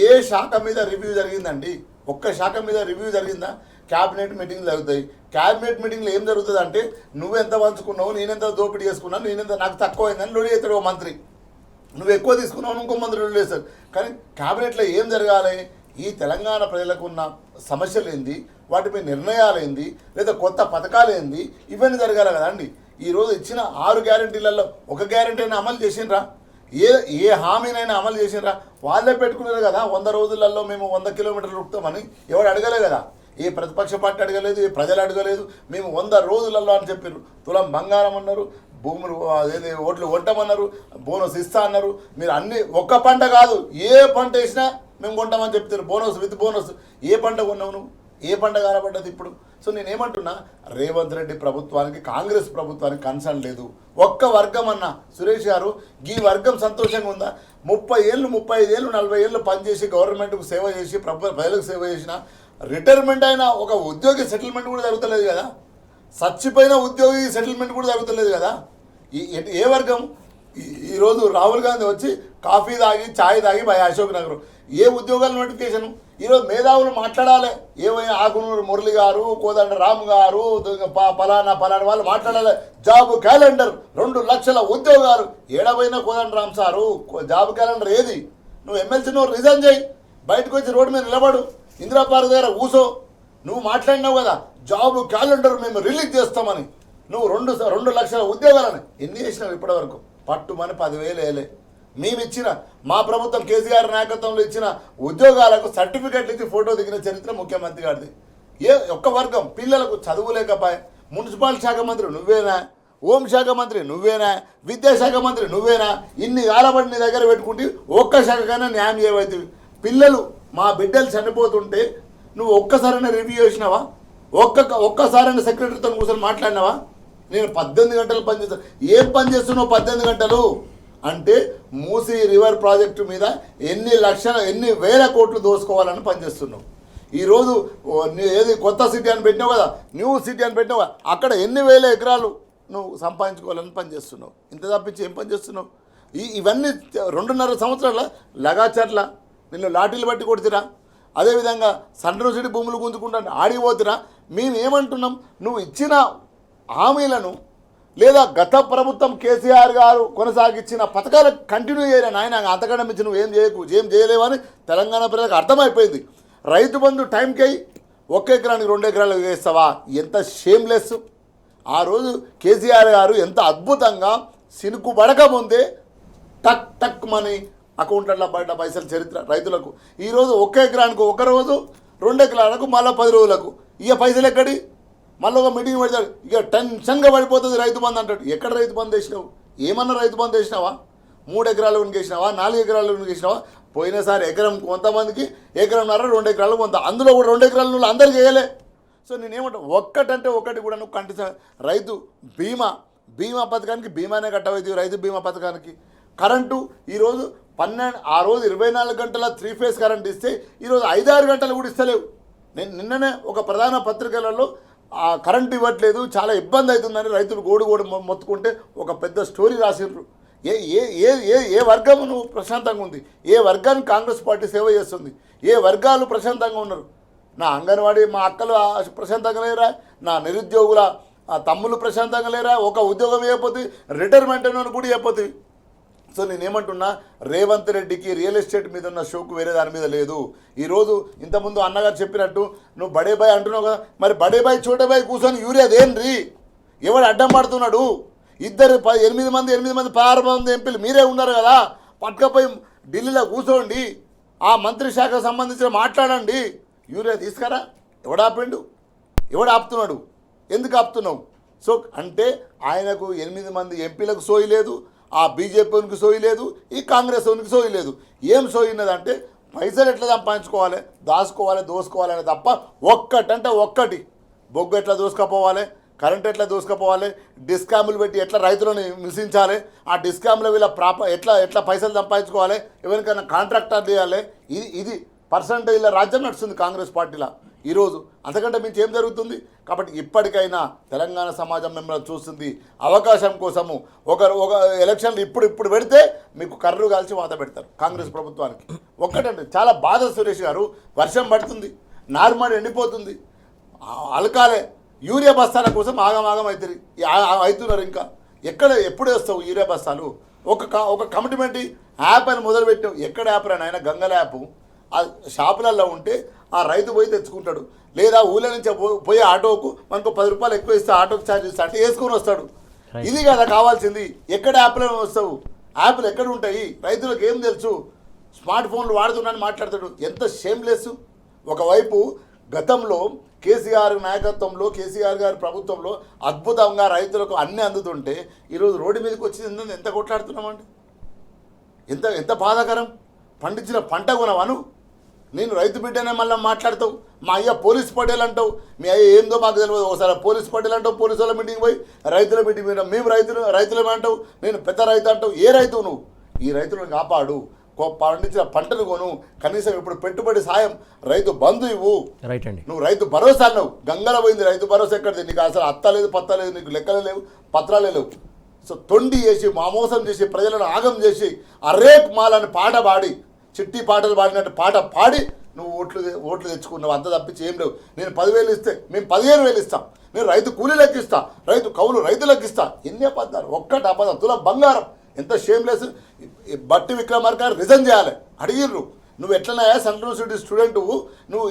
ఏ శాఖ మీద రివ్యూ జరిగిందండి? ఒక్క శాఖ మీద రివ్యూ జరిగిందా? క్యాబినెట్ మీటింగ్లు జరుగుతాయి. క్యాబినెట్ మీటింగ్లో ఏం జరుగుతుంది అంటే నువ్వెంత పంచుకున్నావు, నేనెంత దోపిడీ చేసుకున్నాను, నేనెంత నాకు తక్కువ అయిందని లొడి అవుతాడు ఓ మంత్రి. నువ్వు ఎక్కువ తీసుకున్నావు ఇంకో మంత్రి లొడి వేస్తాడు. కానీ క్యాబినెట్లో ఏం జరగాలి? ఈ తెలంగాణ ప్రజలకు ఉన్న సమస్యలు ఏంది, వాటిపై నిర్ణయాలు ఏంది, లేదా కొత్త పథకాలు ఏంది, ఇవన్నీ జరగాలి కదా అండి. ఈరోజు ఇచ్చిన 6 గ్యారెంటీలలో ఒక గ్యారెంటీ అయినా అమలు చేసిండ్రా? ఏ హామీనైనా అమలు చేసిండ్రా? వాళ్ళే పెట్టుకున్నారు కదా 100 రోజులలో మేము 100 కిలోమీటర్లు ఉరుకుతామని. ఎవడు అడగలే కదా. ఏ ప్రతిపక్ష పార్టీ అడగలేదు, ఏ ప్రజలు అడగలేదు. మేము 100 రోజులలో అని చెప్పారు. తులం బంగారం అన్నారు, భూములు అదేది ఓట్లు కొంటామన్నారు, బోనస్ ఇస్తా అన్నారు. మీరు అన్ని ఒక్క పంట కాదు, ఏ పంట వేసినా మేము కొంటామని చెప్తారు. Bonus with bonus. ఏ పంట కొన్నావు నువ్వు? ఏ పంట కానబడ్డది ఇప్పుడు? సో నేనేమంటున్నా, రేవంత్ రెడ్డి ప్రభుత్వానికి, కాంగ్రెస్ ప్రభుత్వానికి కన్సర్న్ లేదు. ఒక్క వర్గం అన్న సురేష్ గారు, ఈ వర్గం సంతోషంగా ఉందా? 30 ఏళ్ళు 35 ఏళ్ళు 40 ఏళ్ళు పనిచేసి గవర్నమెంట్కు సేవ చేసి ప్రజలకు సేవ చేసిన రిటైర్మెంట్ అయిన ఒక ఉద్యోగి సెటిల్మెంట్ కూడా జరుగుతలేదు కదా. చచ్చిపోయిన ఉద్యోగి సెటిల్మెంట్ కూడా జరుగుతలేదు కదా. ఏ వర్గం? ఈరోజు రాహుల్ గాంధీ వచ్చి కాఫీ తాగి ఛాయ్ తాగి బై అశోక్ నగర్. ఏ ఉద్యోగాల నోటిఫికేషన్? ఈరోజు మేధావులు మాట్లాడాలి. ఏమైనా ఆకునూరు మురళి గారు, కోదండ రామ్ గారు, పలానా వాళ్ళు మాట్లాడాలి. జాబ్ క్యాలెండర్ 2 లక్షల ఉద్యోగాలు. ఏడవైనా కోదండ రామ్ సారు జాబ్ క్యాలెండర్ ఏది? నువ్వు ఎమ్మెల్సీ నువ్వు రిజైన్ చేయి, బయటకు వచ్చి రోడ్డు మీద నిలబడు, ఇందిరా పార్క్ దగ్గర కూసో. నువ్వు మాట్లాడినావు కదా జాబ్ క్యాలెండర్ మేము రిలీజ్ చేస్తామని. నువ్వు 2 లక్షల ఉద్యోగాలని ఎన్ని చేసినావు ఇప్పటివరకు? పట్టుమని 10,000 వేలే. మేము ఇచ్చిన, మా ప్రభుత్వం కేసీఆర్ నాయకత్వంలో ఇచ్చిన ఉద్యోగాలకు సర్టిఫికెట్లు ఇచ్చి ఫోటో దిగిన చరిత్ర ముఖ్యమంత్రి గారిది. ఒక్క వర్గం పిల్లలకు చదువు లేకపోయా? మున్సిపల్ శాఖ మంత్రి నువ్వేనా? హోంశాఖ మంత్రి నువ్వేనా? విద్యాశాఖ మంత్రి నువ్వేనా? ఇన్ని కాలబడి నీ దగ్గర పెట్టుకుంటే ఒక్క శాఖకైనా న్యాయం చేయవైతే. పిల్లలు, మా బిడ్డలు చనిపోతుంటే నువ్వు ఒక్కసారైనా రివ్యూ చేసినావా? ఒక్కసారైనా సెక్రటరీతో కూర్చొని మాట్లాడినావా? నేను 18 గంటలు పనిచేస్తాను. ఏం పని చేస్తున్నావు 18 గంటలు అంటే? మూసీ రివర్ ప్రాజెక్టు మీద ఎన్ని వేల కోట్లు దోసుకోవాలని పనిచేస్తున్నావు. ఈరోజు ఏది కొత్త సిటీ అని పెట్టినావు కదా, న్యూ సిటీ అని పెట్టినావు కదా, అక్కడ ఎన్ని వేల ఎకరాలు నువ్వు సంపాదించుకోవాలని పనిచేస్తున్నావు. ఇంత తప్పించి ఏం పని చేస్తున్నావు? ఇవన్నీ 2.5 సంవత్సరాల లగాచర్ల నిన్ను లాఠీలు బట్టి కొడుతురా. అదేవిధంగా సన్ సిటీ భూములు గుంజుకుంటా ఆడిపోతురా. మేము ఏమంటున్నాం, నువ్వు ఇచ్చిన హామీలను లేదా గత ప్రభుత్వం కేసీఆర్ గారు కొనసాగించిన పథకాలు కంటిన్యూ చేయలేను ఆయన. అంతకన్నా మించి నువ్వు ఏం చేయలేవని తెలంగాణ ప్రజలకు అర్థమైపోయింది. రైతు బంధు టైంకి 1 ఎకరానికి 2 ఎకరాలు వేస్తావా? ఎంత షేమ్లెస్. ఆ రోజు కేసీఆర్ గారు ఎంత అద్భుతంగా సినుకు పడకముందే టక్ టక్ మనీ అకౌంట్లలో పడ్డ పైసలు చరిత్ర రైతులకు. ఈరోజు 1 ఎకరానికి 1 రోజు, 2 ఎకరాలకు మళ్ళీ 10 రోజులకు. ఇక పైసలు ఎక్కడి? మళ్ళీ ఒక మీటింగ్ పెడతాడు, ఇక టెన్షన్గా పడిపోతుంది రైతు బంధు అంటాడు. ఎక్కడ రైతు బంధు వేసినావు? ఏమన్నా రైతు బంధు వేసినావా? 3 ఎకరాలు వేసినావా? 4 ఎకరాలు వేసినావా? పోయినసారి ఎకరం కొంతమందికి, 1.5 ఎకరం 2 ఎకరాలు కొంత, అందులో కూడా 2 ఎకరాలు నువ్వు అందరికీ వేయలే. సో నేనేమంటా, ఒక్కటంటే ఒకటి కూడా నువ్వు రైతు బీమా పథకానికి బీమానే కట్టవైతే. రైతు బీమా పథకానికి కరెంటు ఈరోజు ఆ రోజు 24 గంటల 3 ఫేజ్ కరెంట్ ఇస్తే ఈరోజు 5-6 గంటలు కూడా ఇస్తలేవు. నేను నిన్ననే ఒక ప్రధాన పత్రికలలో కరెంట్ ఇవ్వట్లేదు, చాలా ఇబ్బంది అవుతుందని రైతులు గోడు మొత్తుకుంటే ఒక పెద్ద స్టోరీ రాసిర్రు. ఏ వర్గం నువ్వు ప్రశాంతంగా ఉంది? ఏ వర్గానికి కాంగ్రెస్ పార్టీ సేవ చేస్తుంది? ఏ వర్గాలు ప్రశాంతంగా ఉన్నారు? నా అంగన్వాడీ మా అక్కలు ప్రశాంతంగా లేరా? నా నిరుద్యోగుల తమ్ముళ్ళు ప్రశాంతంగా లేరా? ఒక ఉద్యోగం అయిపోతుంది, రిటైర్మెంట్ అని కూడా అయిపోతుంది. సో నేనేమంటున్నా, రేవంత్ రెడ్డికి రియల్ ఎస్టేట్ మీద ఉన్న షోకు వేరే దాని మీద లేదు. ఈరోజు ఇంతకుముందు అన్నగారు చెప్పినట్టు నువ్వు బడే బాయ్ అంటున్నావు కదా, మరి బడే బాయ్ చోటే బాయ్ కూర్చొని యూరియా దేన్రీ? ఎవడు అడ్డం పడుతున్నాడు? 8 మంది 16 మంది ఎంపీలు మీరే ఉన్నారు కదా, పట్టుకపోయి ఢిల్లీలో కూర్చోండి, ఆ మంత్రి శాఖకు సంబంధించిన మాట్లాడండి, యూరియా తీసుకురా. ఎవడు ఆపిండు? ఎవడు ఆపుతున్నాడు? ఎందుకు ఆపుతున్నావు? సో అంటే ఆయనకు 8 మంది ఎంపీలకు సోయి లేదు, ఆ బీజేపీకి సోయి లేదు, ఈ కాంగ్రెస్ ఓనికి సోయి లేదు. ఏం సోయి ఉన్నదంటే పైసలు ఎట్లా సంపాదించుకోవాలి, దాచుకోవాలి, దోసుకోవాలి తప్ప ఒక్కటంటే ఒక్కటి బొగ్గు ఎట్లా దోసుకపోవాలి, కరెంట్ ఎట్లా దోసుకపోవాలి, డిస్కాములు పెట్టి ఎట్లా రైతులను హింసించాలి, ఆ డిస్కాముల వీళ్ళ ఎట్లా పైసలు సంపాదించుకోవాలి, ఎవరికైనా కాంట్రాక్టర్ చేయాలి. ఇది పర్సంటేజ్ల రాజ్యం నడుస్తుంది కాంగ్రెస్ పార్టీలో ఈరోజు. అంతకంటే మించి ఏం జరుగుతుంది? కాబట్టి ఇప్పటికైనా తెలంగాణ సమాజం మిమ్మల్ని చూస్తుంది. అవకాశం కోసము ఒక ఎలక్షన్లు ఇప్పుడు పెడితే మీకు కర్రు కాల్చి వాత పెడతారు కాంగ్రెస్ ప్రభుత్వానికి. ఒక్కటండి, చాలా బాధ సురేష్ గారు. వర్షం పడుతుంది, నార్మల్ ఎండిపోతుంది, అలకాలే యూరియా బస్తాల కోసం ఆగమాగం అవుతున్నారు. ఇంకా ఎప్పుడు వేస్తావు యూరియా బస్తాలు? ఒక కమిట్మెంట్ యాప్ అని మొదలుపెట్టావు. ఎక్కడ యాప్ రా నాయన? గంగల యాప్. ఆ షాపులలో ఉంటే ఆ రైతు పోయి తెచ్చుకుంటాడు, లేదా ఊళ్ళ నుంచి పోయి ఆటోకు మనకు 10 రూపాయలు ఎక్కువ ఇస్తే ఆటోకి ఛార్జ్ ఇస్తే అంటే వేసుకొని వస్తాడు. ఇది కదా కావాల్సింది. ఎక్కడ యాప్లో వస్తావు? యాప్లు ఎక్కడ ఉంటాయి? రైతులకు ఏం తెలుసు? స్మార్ట్ ఫోన్లు వాడుతున్నాను మాట్లాడతాడు. ఎంత షేమ్లెస్. ఒకవైపు గతంలో కేసీఆర్ నాయకత్వంలో, కేసీఆర్ గారి ప్రభుత్వంలో అద్భుతంగా రైతులకు అన్నీ అందుతుంటే ఈరోజు రోడ్డు మీదకి వచ్చింది ఎంత కొట్లాడుతున్నామండి? ఎంత బాధాకరం. పండించిన పంట కొనవాను నేను రైతు బిడ్డనే మళ్ళీ మాట్లాడతావు. మా అయ్య పోలీస్ పటేల్ అంటావు. మీ అయ్య ఏందో మాకు తెలియదు. ఒకసారి పోలీస్ పటేల్ అంటావు, పోలీసు వాళ్ళ మీటింగ్ పోయి రైతుల మీటింగ్ పోయినా మేము రైతులమే అంటావు. నేను పెద్ద రైతు అంటావు. ఏ రైతు నువ్వు? ఈ రైతులను కాపాడు, పండించిన పంటను కొను, కనీసం ఇప్పుడు పెట్టుబడి సాయం, రైతు బంధు ఇవ్వు. రైట్ అండి. నువ్వు రైతు భరోసా అన్నావు, గంగల పోయింది రైతు భరోసా. ఎక్కడిది? నీకు అసలు అత్త లేదు, పత్త లేదు, నీకు లెక్కలు లేవు, పత్రాలే లేవు. సో తొండి చేసి, మామోసం చేసి, ప్రజలను ఆగం చేసి, అరేక్ మాలని పాట పాడి, చిట్టి పాటలు పాడినట్టు పాట పాడి నువ్వు ఓట్లు తెచ్చుకున్నావు. అంత తప్పించి ఏం లేవు. నేను 10,000 ఇస్తే మేము 15,000 ఇస్తాం. నేను రైతు కూలీలకు ఇస్తా, రైతు కౌలు రైతులకు ఇస్తా. ఎన్ని అబద్ధాలు! ఒక్కటి అబద్ధం. తుల బంగారం. ఎంత షేమ్లెస్. బట్టి విక్రమార్క రిజైన్ చేయాలి అడిగిర్రు. నువ్వు ఎట్లన్నాయా సెంట్రల్ యూనివర్సిటీ స్టూడెంట్, నువ్వు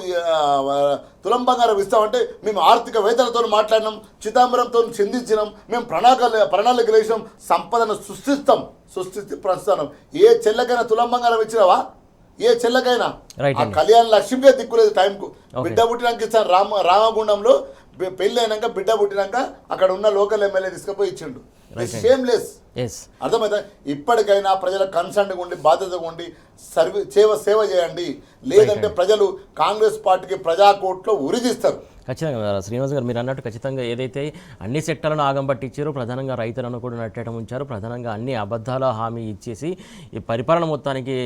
తులం బంగారం ఇస్తామంటే మేము ఆర్థికవేత్తలతో మాట్లాడినాం, చిదంబరంతో చిందించినాం, మేము ప్రణాళిక వేసినాం, సంపదను సృష్టించి ప్రస్తుతం. ఏ చెల్లకైనా తులం బంగారం ఇచ్చినావా? ఏ చెల్లకైనా? ఆ కళ్యాణ లక్ష్మికే దిక్కులేదు టైంకు. బిడ్డ పుట్టినాక ఇచ్చాను. రామగుండంలో పెళ్ళి అయినాక బిడ్డ పుట్టినాక అక్కడ ఉన్న లోకల్ ఎమ్మెల్యే తీసుకుపోయి ఇచ్చిండు. షేమ్లెస్. అర్థమైతే? ఇప్పటికైనా ప్రజల కన్సర్న్గా ఉండి, బాధ్యతగా ఉండి సేవ చేయండి. లేదంటే ప్రజలు కాంగ్రెస్ పార్టీకి ప్రజాకోట్లో ఉరిదిస్తారు. ఖచ్చితంగా శ్రీనివాస్ గారు మీరు అన్నట్టు ఖచ్చితంగా ఏదైతే అన్ని సెక్టర్లను ఆగం పట్టించారో, ప్రధానంగా రైతులను కూడా నట్టేయడం ఉంచారు, ప్రధానంగా అన్ని అబద్ధాల హామీ ఇచ్చేసి ఈ పరిపాలన మొత్తానికి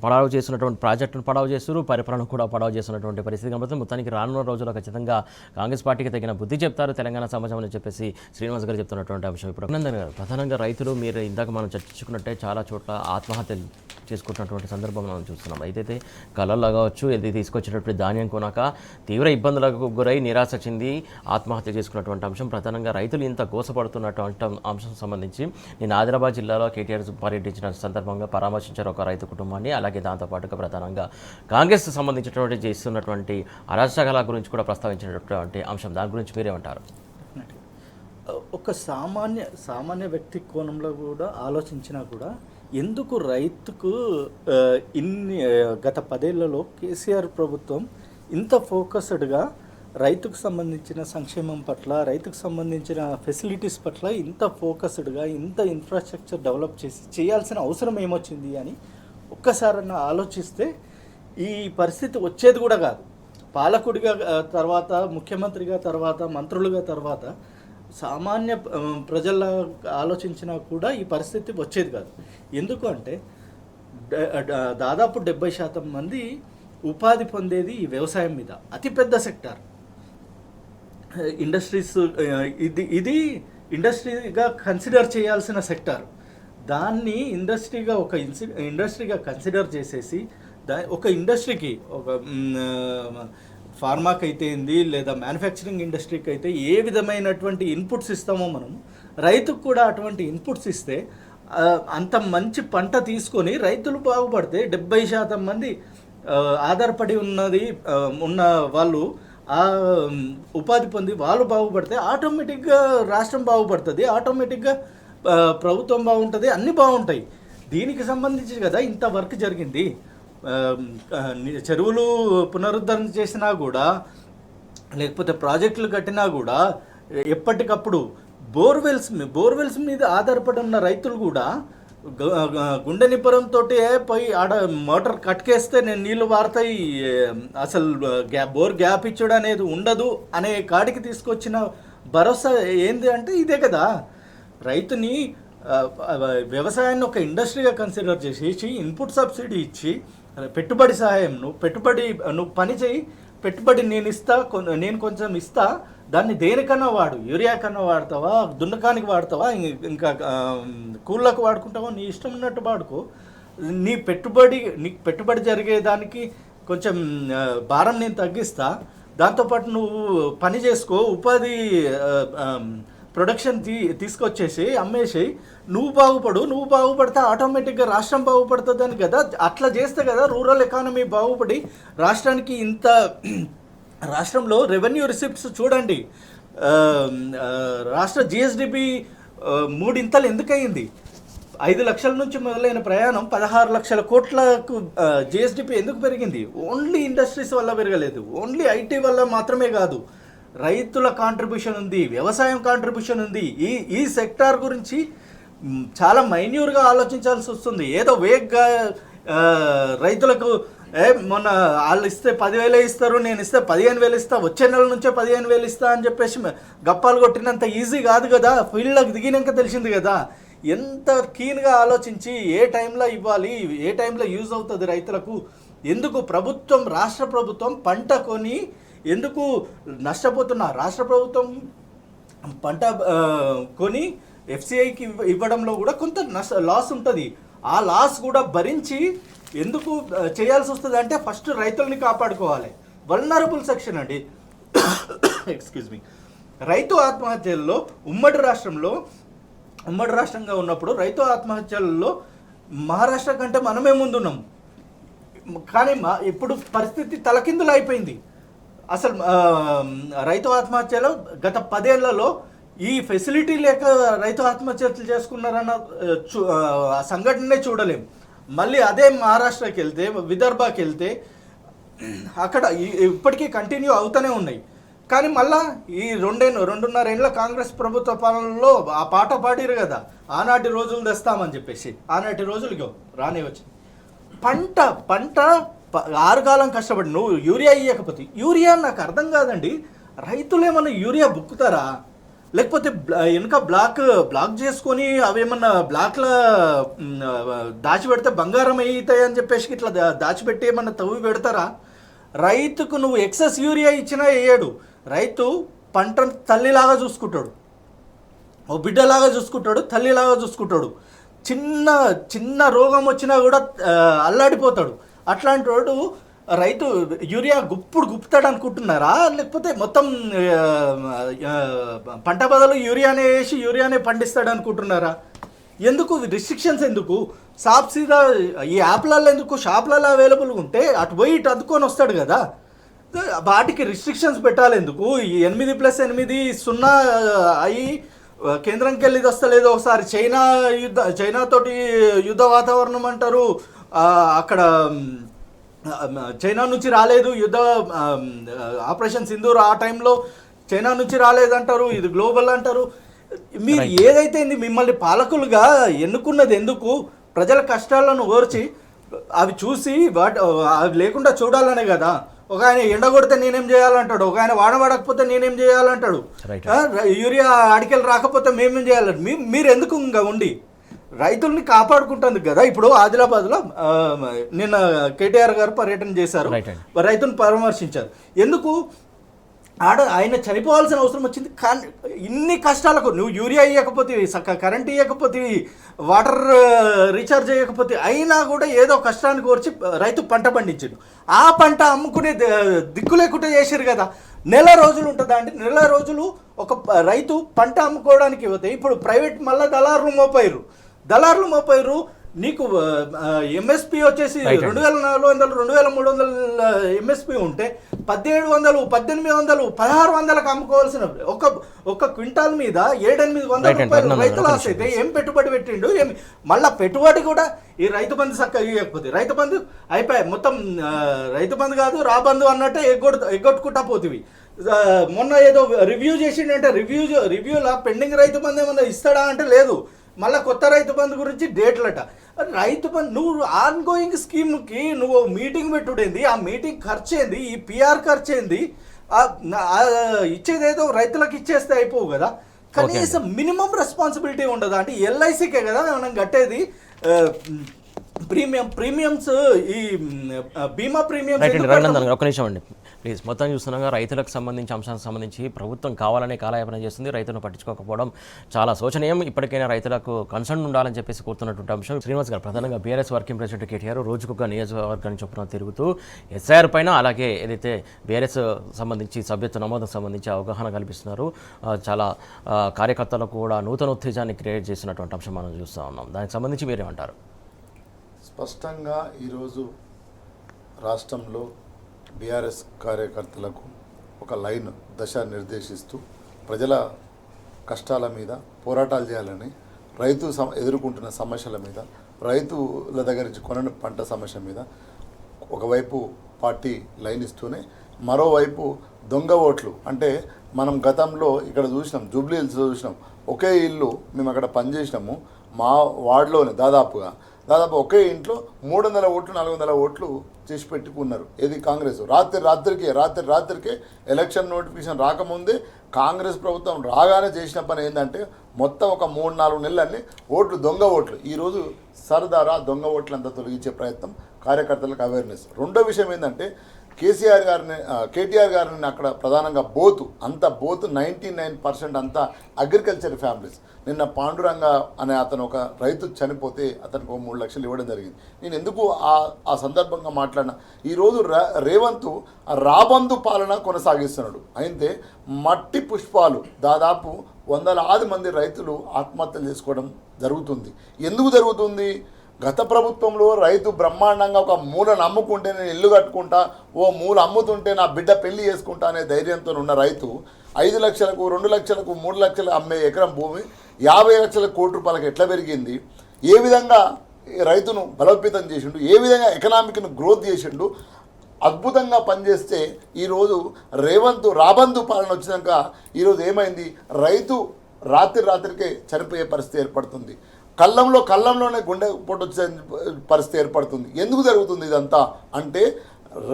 పడావు చేస్తున్నటువంటి ప్రాజెక్టును పడావు చేస్తారు, పరిపాలన కూడా పడావు చేస్తున్నటువంటి పరిస్థితి కనబడుతుంది. మొత్తానికి రానున్న రోజుల్లో ఖచ్చితంగా కాంగ్రెస్ పార్టీకి తగిన బుద్ధి చెప్తారు తెలంగాణ సమాజం అని చెప్పేసి శ్రీనివాస్ గారు చెప్తున్నటువంటి అంశం. ఇప్పుడు అభినందన్ గారు, ప్రధానంగా రైతులు మీరు ఇందాక మనం చర్చించుకున్నట్టే చాలా చోట్ల ఆత్మహత్యలు చేసుకుంటున్నటువంటి సందర్భం మనం చూస్తున్నాం. అయితే కళల్లో కావచ్చు, ఏది తీసుకొచ్చేటప్పుడు ధాన్యం కొనక తీవ్ర ఇబ్బందులకు గురై నిరాశ చెంది ఆత్మహత్య చేసుకున్నటువంటి అంశం, ప్రధానంగా రైతులు ఇంత గోసపడుతున్నటువంటి అంశం సంబంధించి నేను ఆదిలాబాద్ జిల్లాలో కేటీఆర్ పర్యటించిన సందర్భంగా పరామర్శించారు ఒక రైతు కుటుంబాన్ని. అలాగే దాంతోపాటుగా ప్రధానంగా కాంగ్రెస్ సంబంధించినటువంటి చేస్తున్నటువంటి అరాచకాల గురించి కూడా ప్రస్తావించినటువంటి అంశం. దాని గురించి మీరేమంటారు? ఒక సామాన్య వ్యక్తి కోణంలో కూడా ఆలోచించినా కూడా ఎందుకు రైతుకు గత 10 ఏళ్లలో కేసీఆర్ ప్రభుత్వం ఇంత ఫోకస్డ్గా రైతుకు సంబంధించిన సంక్షేమం పట్ల, రైతుకు సంబంధించిన ఫెసిలిటీస్ పట్ల ఇంత ఫోకస్డ్గా, ఇంత ఇన్ఫ్రాస్ట్రక్చర్ డెవలప్ చేయాల్సిన అవసరం ఏమొచ్చింది అని ఒక్కసారన్నా ఆలోచిస్తే ఈ పరిస్థితి వచ్చేది కూడా కాదు. పాలకుడిగా తర్వాత, ముఖ్యమంత్రిగా తర్వాత, మంత్రులుగా తర్వాత సామాన్య ప్రజల ఆలోచించినా కూడా ఈ పరిస్థితి వచ్చేది కాదు. ఎందుకు అంటే దాదాపు 70% మంది ఉపాధి పొందేది ఈ వ్యవసాయం మీద. అతిపెద్ద సెక్టార్ ఇండస్ట్రీస్. ఇది ఇండస్ట్రీగా కన్సిడర్ చేయాల్సిన సెక్టార్. దాన్ని ఇండస్ట్రీగా కన్సిడర్ చేసేసి ఒక ఇండస్ట్రీకి, ఒక ఫార్మాకి అయితే ఏంది, లేదా మ్యానుఫ్యాక్చరింగ్ ఇండస్ట్రీకి అయితే ఏ విధమైనటువంటి ఇన్పుట్స్ ఇస్తామో మనం రైతుకు కూడా అటువంటి ఇన్పుట్స్ ఇస్తే అంత మంచి పంట తీసుకొని రైతులు బాగుపడితే 70% మంది ఆధారపడి ఉన్న వాళ్ళు ఆ ఉపాధి పొంది వాళ్ళు బాగుపడితే ఆటోమేటిక్గా రాష్ట్రం బాగుపడుతుంది, ఆటోమేటిక్గా ప్రభుత్వం బాగుంటుంది, అన్నీ బాగుంటాయి. దీనికి సంబంధించి కదా ఇంత వర్క్ జరిగింది. చెరువులు పునరుద్ధరణ చేసినా కూడా, లేకపోతే ప్రాజెక్టులు కట్టినా కూడా ఎప్పటికప్పుడు బోర్వెల్స్ మీద ఆధారపడి ఉన్న రైతులు కూడా గుండె నిబ్బరంతో పోయి ఆడ మోటార్ కట్కేస్తే నేను నీళ్లు వారతాయి, అసలు బోర్ గ్యాప్ ఇచ్చుడు అనేది ఉండదు అనే కాడికి తీసుకొచ్చిన భరోసా ఏంది అంటే ఇదే కదా. రైతుని వ్యవసాయాన్ని ఒక ఇండస్ట్రీగా కన్సిడర్ చేసి ఇన్పుట్ సబ్సిడీ ఇచ్చి పెట్టుబడి సహాయం, నువ్వు పని చేయి, పెట్టుబడి నేను కొంచెం ఇస్తా, దాన్ని దేనికన్నా వాడు, యూరియా కన్నా వాడతావా, దున్నకానికి వాడతావా, ఇంకా కూళ్ళకు వాడుకుంటావా, నీ ఇష్టం ఉన్నట్టు వాడుకో. నీకు పెట్టుబడి జరిగేదానికి కొంచెం భారం నేను తగ్గిస్తా, దాంతోపాటు నువ్వు పని చేసుకో, ఉపాధి ప్రొడక్షన్ తీసుకొచ్చేసి అమ్మేసి నువ్వు బాగుపడితే ఆటోమేటిక్గా రాష్ట్రం బాగుపడుతుందని కదా. అట్లా చేస్తే కదా రూరల్ ఎకానమీ బాగుపడి రాష్ట్రానికి రాష్ట్రంలో రెవెన్యూ రిసిప్ట్స్ చూడండి, రాష్ట్ర జిఎస్డిపి 3 ఇంతలు ఎందుకయింది? 5 లక్షల నుంచి మొదలైన ప్రయాణం 16 లక్షల కోట్లకు జిఎస్డిపి ఎందుకు పెరిగింది? ఓన్లీ ఇండస్ట్రీస్ వల్ల పెరగలేదు, ఓన్లీ ఐటీ వల్ల మాత్రమే కాదు, రైతుల కాంట్రిబ్యూషన్ ఉంది, వ్యవసాయం కాంట్రిబ్యూషన్ ఉంది. ఈ సెక్టార్ గురించి చాలా మైన్యూర్గా ఆలోచించాల్సి వస్తుంది. ఏదో వేగ్గా రైతులకు మొన్న వాళ్ళు ఇస్తే 10,000 ఇస్తారు, నేను ఇస్తే 15,000 ఇస్తా, వచ్చే నెల నుంచే 15,000 ఇస్తా అని చెప్పేసి గప్పాలు కొట్టినంత ఈజీ కాదు కదా. ఫీల్డ్లోకి దిగినాక తెలిసింది కదా ఎంత కీన్గా ఆలోచించి ఏ టైంలో ఇవ్వాలి, ఏ టైంలో యూజ్ అవుతుంది రైతులకు. ఎందుకు రాష్ట్ర ప్రభుత్వం పంట కొని ఎందుకు నష్టపోతున్నా? రాష్ట్ర ప్రభుత్వం పంట కొని ఎఫ్సిఐకి ఇవ్వడంలో కూడా కొంత లాస్ ఉంటుంది. ఆ లాస్ కూడా భరించి ఎందుకు చేయాల్సి వస్తుంది అంటే ఫస్ట్ రైతుల్ని కాపాడుకోవాలి. వల్నరబుల్ సెక్షన్ అండి, ఎక్స్క్యూజ్ మీ. రైతు ఆత్మహత్యల్లో ఉమ్మడి రాష్ట్రంగా ఉన్నప్పుడు రైతు ఆత్మహత్యల్లో మహారాష్ట్ర కంటే మనమే ముందున్నాం. కానీ ఇప్పుడు పరిస్థితి తలకిందులు అయిపోయింది. అసలు రైతు ఆత్మహత్యలో గత 10 ఏళ్లలో ఈ ఫెసిలిటీ లేక రైతు ఆత్మహత్యలు చేసుకున్నారన్న సంఘటనే చూడలేం. మళ్ళీ అదే మహారాష్ట్రకి వెళ్తే, విదర్భకి వెళ్తే అక్కడ ఇప్పటికీ కంటిన్యూ అవుతూనే ఉన్నాయి. కానీ మళ్ళా ఈ 2.5 ఏళ్ళ కాంగ్రెస్ ప్రభుత్వ పాలనలో ఆ పాట పాడిరు కదా, ఆనాటి రోజులు తెస్తామని చెప్పేసి. ఆనాటి రోజులు రానే వచ్చింది. పంట 6 కాలం కష్టపడి నువ్వు యూరియా ఇవ్వకపోతే, యూరియా నాకు అర్థం కాదండి, రైతులు ఏమన్నా యూరియా బుక్కుతారా? లేకపోతే వెనుక బ్లాక్ చేసుకొని అవేమన్నా బ్లాక్లో దాచిపెడితే బంగారం అవుతాయని చెప్పేసి ఇట్లా దాచిపెట్టి ఏమన్నా తవ్వి పెడతారా? రైతుకు నువ్వు ఎక్సెస్ యూరియా ఇచ్చినా వేయడు. రైతు పంటను తల్లిలాగా చూసుకుంటాడు, ఓ బిడ్డలాగా చూసుకుంటాడు, తల్లిలాగా చూసుకుంటాడు. చిన్న రోగం వచ్చినా కూడా అల్లాడిపోతాడు. అట్లాంటి వాడు రైతు యూరియా గుప్తాడు అనుకుంటున్నారా? లేకపోతే మొత్తం పంట బదులు యూరియానే పండిస్తాడు అనుకుంటున్నారా? ఎందుకు రిస్ట్రిక్షన్స్? ఎందుకు సబ్సిడీ ఈ యాప్లలో ఎందుకు? షాప్లలో అవైలబుల్గా ఉంటే అటు పోయి ఇటు అద్దుకొని వస్తాడు కదా, వాటికి రిస్ట్రిక్షన్స్ పెట్టాలి ఎందుకు? ఈ 8+8 0 అయ్యి కేంద్రంకి వెళ్ళి వస్తలేదు. ఒకసారి చైనాతోటి యుద్ధ వాతావరణం అంటారు, అక్కడ చైనా నుంచి రాలేదు యుద్ధ ఆపరేషన్ సింధూర్, ఆ టైంలో చైనా నుంచి రాలేదంటారు, ఇది గ్లోబల్ అంటారు. మీరు ఏదైతే మిమ్మల్ని పాలకులుగా ఎన్నుకున్నది ఎందుకు? ప్రజల కష్టాలను ఓర్చి అవి చూసి అవి లేకుండా చూడాలనే కదా. ఒక ఆయన ఎండగొడితే నేనేం చేయాలంటాడు, ఒక ఆయన వాడకపోతే నేనేం చేయాలంటాడు, యూరియా అడికెళ్ళి రాకపోతే మేమేం చేయాలంటే మీరు ఎందుకు ఇంకా ఉండి రైతుల్ని కాపాడుకుంటుంది కదా. ఇప్పుడు ఆదిలాబాద్లో నిన్న కేటీఆర్ గారు పర్యటన చేశారు, రైతుని పరామర్శించారు. ఎందుకు? ఆయన చనిపోవాల్సిన అవసరం వచ్చింది. కానీ ఇన్ని కష్టాలకు నువ్వు యూరియా ఇవ్వకపోతే, కరెంట్ ఇవ్వకపోతే, వాటర్ రీఛార్జ్ చేయకపోతే, అయినా కూడా ఏదో కష్టానికి వచ్చి రైతు పంట పండించాడు. ఆ పంట అమ్ముకునే దిక్కు లేకుండా చేశారు కదా. నెల రోజులు ఉంటుందా అంటే, నెల రోజులు ఒక రైతు పంట అమ్ముకోవడానికి పోతే ఇప్పుడు ప్రైవేట్ మళ్ళీ దళారులు మోపారు. నీకు ఎంఎస్పి వచ్చేసి 2400 2300 ఎంఎస్పి ఉంటే 1700 1800 1600కు అమ్ముకోవాల్సిన ఒక క్వింటాల్ మీద 700-800 రూపాయలు రైతు లాస్ అయితే ఏం పెట్టుబడి పెట్టిండు ఏమి మళ్ళా పెట్టుబడి కూడా ఈ రైతు బంధు చక్కగా ఇవ్వకపోతే రైతు బంధు అయిపోయాయి మొత్తం రైతు బంధు కాదు రాబంధు అన్నట్టే ఎగ్గొట్టుకుంటా పోతివి. మొన్న ఏదో రివ్యూ చేసిండంటే రివ్యూలా పెండింగ్ రైతు బంధు ఏమన్నా ఇస్తాడా అంటే లేదు, మళ్ళీ కొత్త రైతు బంధు గురించి డేట్లట. రైతు బంధు నువ్వు ఆన్ గోయింగ్ స్కీమ్కి నువ్వు మీటింగ్ పెట్టుడేంది, ఆ మీటింగ్ ఖర్చు ఏంది, ఈ పిఆర్ ఖర్చు ఏంది, ఇచ్చేదేదో రైతులకు ఇచ్చేస్తే అయిపోవు కదా, కనీసం మినిమం రెస్పాన్సిబిలిటీ ఉండదా? అంటే ఎల్ఐసికే కదా మనం కట్టేది ప్రీమియమ్స్, ఈ బీమా ప్రీమియం. రఘునందన్ ఒక నిమిషం అండి ప్లీజ్. మొత్తం చూస్తున్నాగా రైతులకు సంబంధించి అంశానికి సంబంధించి ప్రభుత్వం కావాలనే కాలయాపన చేస్తుంది, రైతులను పట్టించుకోకపోవడం చాలా శోచనీయం. ఇప్పటికైనా రైతులకు కన్సర్న్ ఉండాలని చెప్పేసి కోరుతున్నటువంటి అంశం. శ్రీనివాస్ గారు, ప్రధానంగా బీఆర్ఎస్ వర్కింగ్ ప్రెసిడెంట్ కేటీఆర్ రోజుకొక నియోజకవర్గాన్ని చొప్పున తిరుగుతూ ఎస్ఐఆర్ పైన అలాగే ఏదైతే బీఆర్ఎస్ సంబంధించి సభ్యత్వ నమోదుకు సంబంధించి అవగాహన కల్పిస్తున్నారు, చాలా కార్యకర్తలకు కూడా నూతన ఉత్తేజాన్ని క్రియేట్ చేస్తున్నటువంటి అంశం మనం చూస్తూ ఉన్నాం. దానికి సంబంధించి మీరేమంటారు? స్పష్టంగా ఈరోజు రాష్ట్రంలో బీఆర్ఎస్ కార్యకర్తలకు ఒక లైన్ దశ నిర్దేశిస్తూ ప్రజల కష్టాల మీద పోరాటాలు చేయాలని, రైతు ఎదుర్కొంటున్న సమస్యల మీద, రైతుల దగ్గర నుంచి కొనని పంట సమస్య మీద ఒకవైపు పార్టీ లైన్ ఇస్తూనే మరోవైపు దొంగ ఓట్లు అంటే మనం గతంలో ఇక్కడ చూసినాం, జూబ్లీ హిల్స్ చూసినాం, ఒకే ఇల్లు మేము అక్కడ పనిచేసినాము, మా వార్డులోనే దాదాపు ఒకే ఇంట్లో 300 ఓట్లు 400 ఓట్లు చేసి పెట్టుకున్నారు. ఏది కాంగ్రెస్ రాత్రికే ఎలక్షన్ నోటిఫికేషన్ రాకముందే కాంగ్రెస్ ప్రభుత్వం రాగానే చేసిన పని ఏంటంటే మొత్తం ఒక 3-4 నెలలన్నీ ఓట్లు దొంగ ఓట్లు. ఈరోజు సరదారా దొంగ ఓట్లంతా తొలగించే ప్రయత్నం, కార్యకర్తలకు అవేర్నెస్. రెండో విషయం ఏంటంటే కేటీఆర్ గారిని అక్కడ ప్రధానంగా అంత బోతు 99% అంతా అగ్రికల్చర్ ఫ్యామిలీస్. నిన్న పాండురంగ అనే అతను ఒక రైతు చనిపోతే అతనికి 3 లక్షలు ఇవ్వడం జరిగింది. నేను ఎందుకు ఆ సందర్భంగా మాట్లాడినా, ఈరోజు రేవంత్ రాబందు పాలన కొనసాగిస్తున్నాడు. అయితే మట్టి పుష్పాలు దాదాపు 100 మంది రైతులు ఆత్మహత్యలు చేసుకోవడం జరుగుతుంది. ఎందుకు జరుగుతుంది? గత ప్రభుత్వంలో రైతు బ్రహ్మాండంగా ఒక మూలను అమ్ముకుంటే నేను ఇల్లు కట్టుకుంటా, ఓ మూల అమ్ముతుంటే నా బిడ్డ పెళ్లి చేసుకుంటా అనే ధైర్యంతో ఉన్న రైతు 5 లక్షలకు 2 లక్షలకు 3 లక్షలకు అమ్మే ఎకరం భూమి 50 లక్షల కోట్ల రూపాయలకు ఎట్లా పెరిగింది? ఏ విధంగా రైతును బలోపేతం చేసిండు, ఏ విధంగా ఎకనామిక్ను గ్రోత్ చేసిండు, అద్భుతంగా పనిచేస్తే ఈరోజు రేవంత్ రాబందు పాలన వచ్చినాక ఈరోజు ఏమైంది? రైతు రాత్రికే చనిపోయే పరిస్థితి ఏర్పడుతుంది. కళ్ళంలోనే గుండె పొట్టు వచ్చే పరిస్థితి ఏర్పడుతుంది. ఎందుకు జరుగుతుంది ఇదంతా అంటే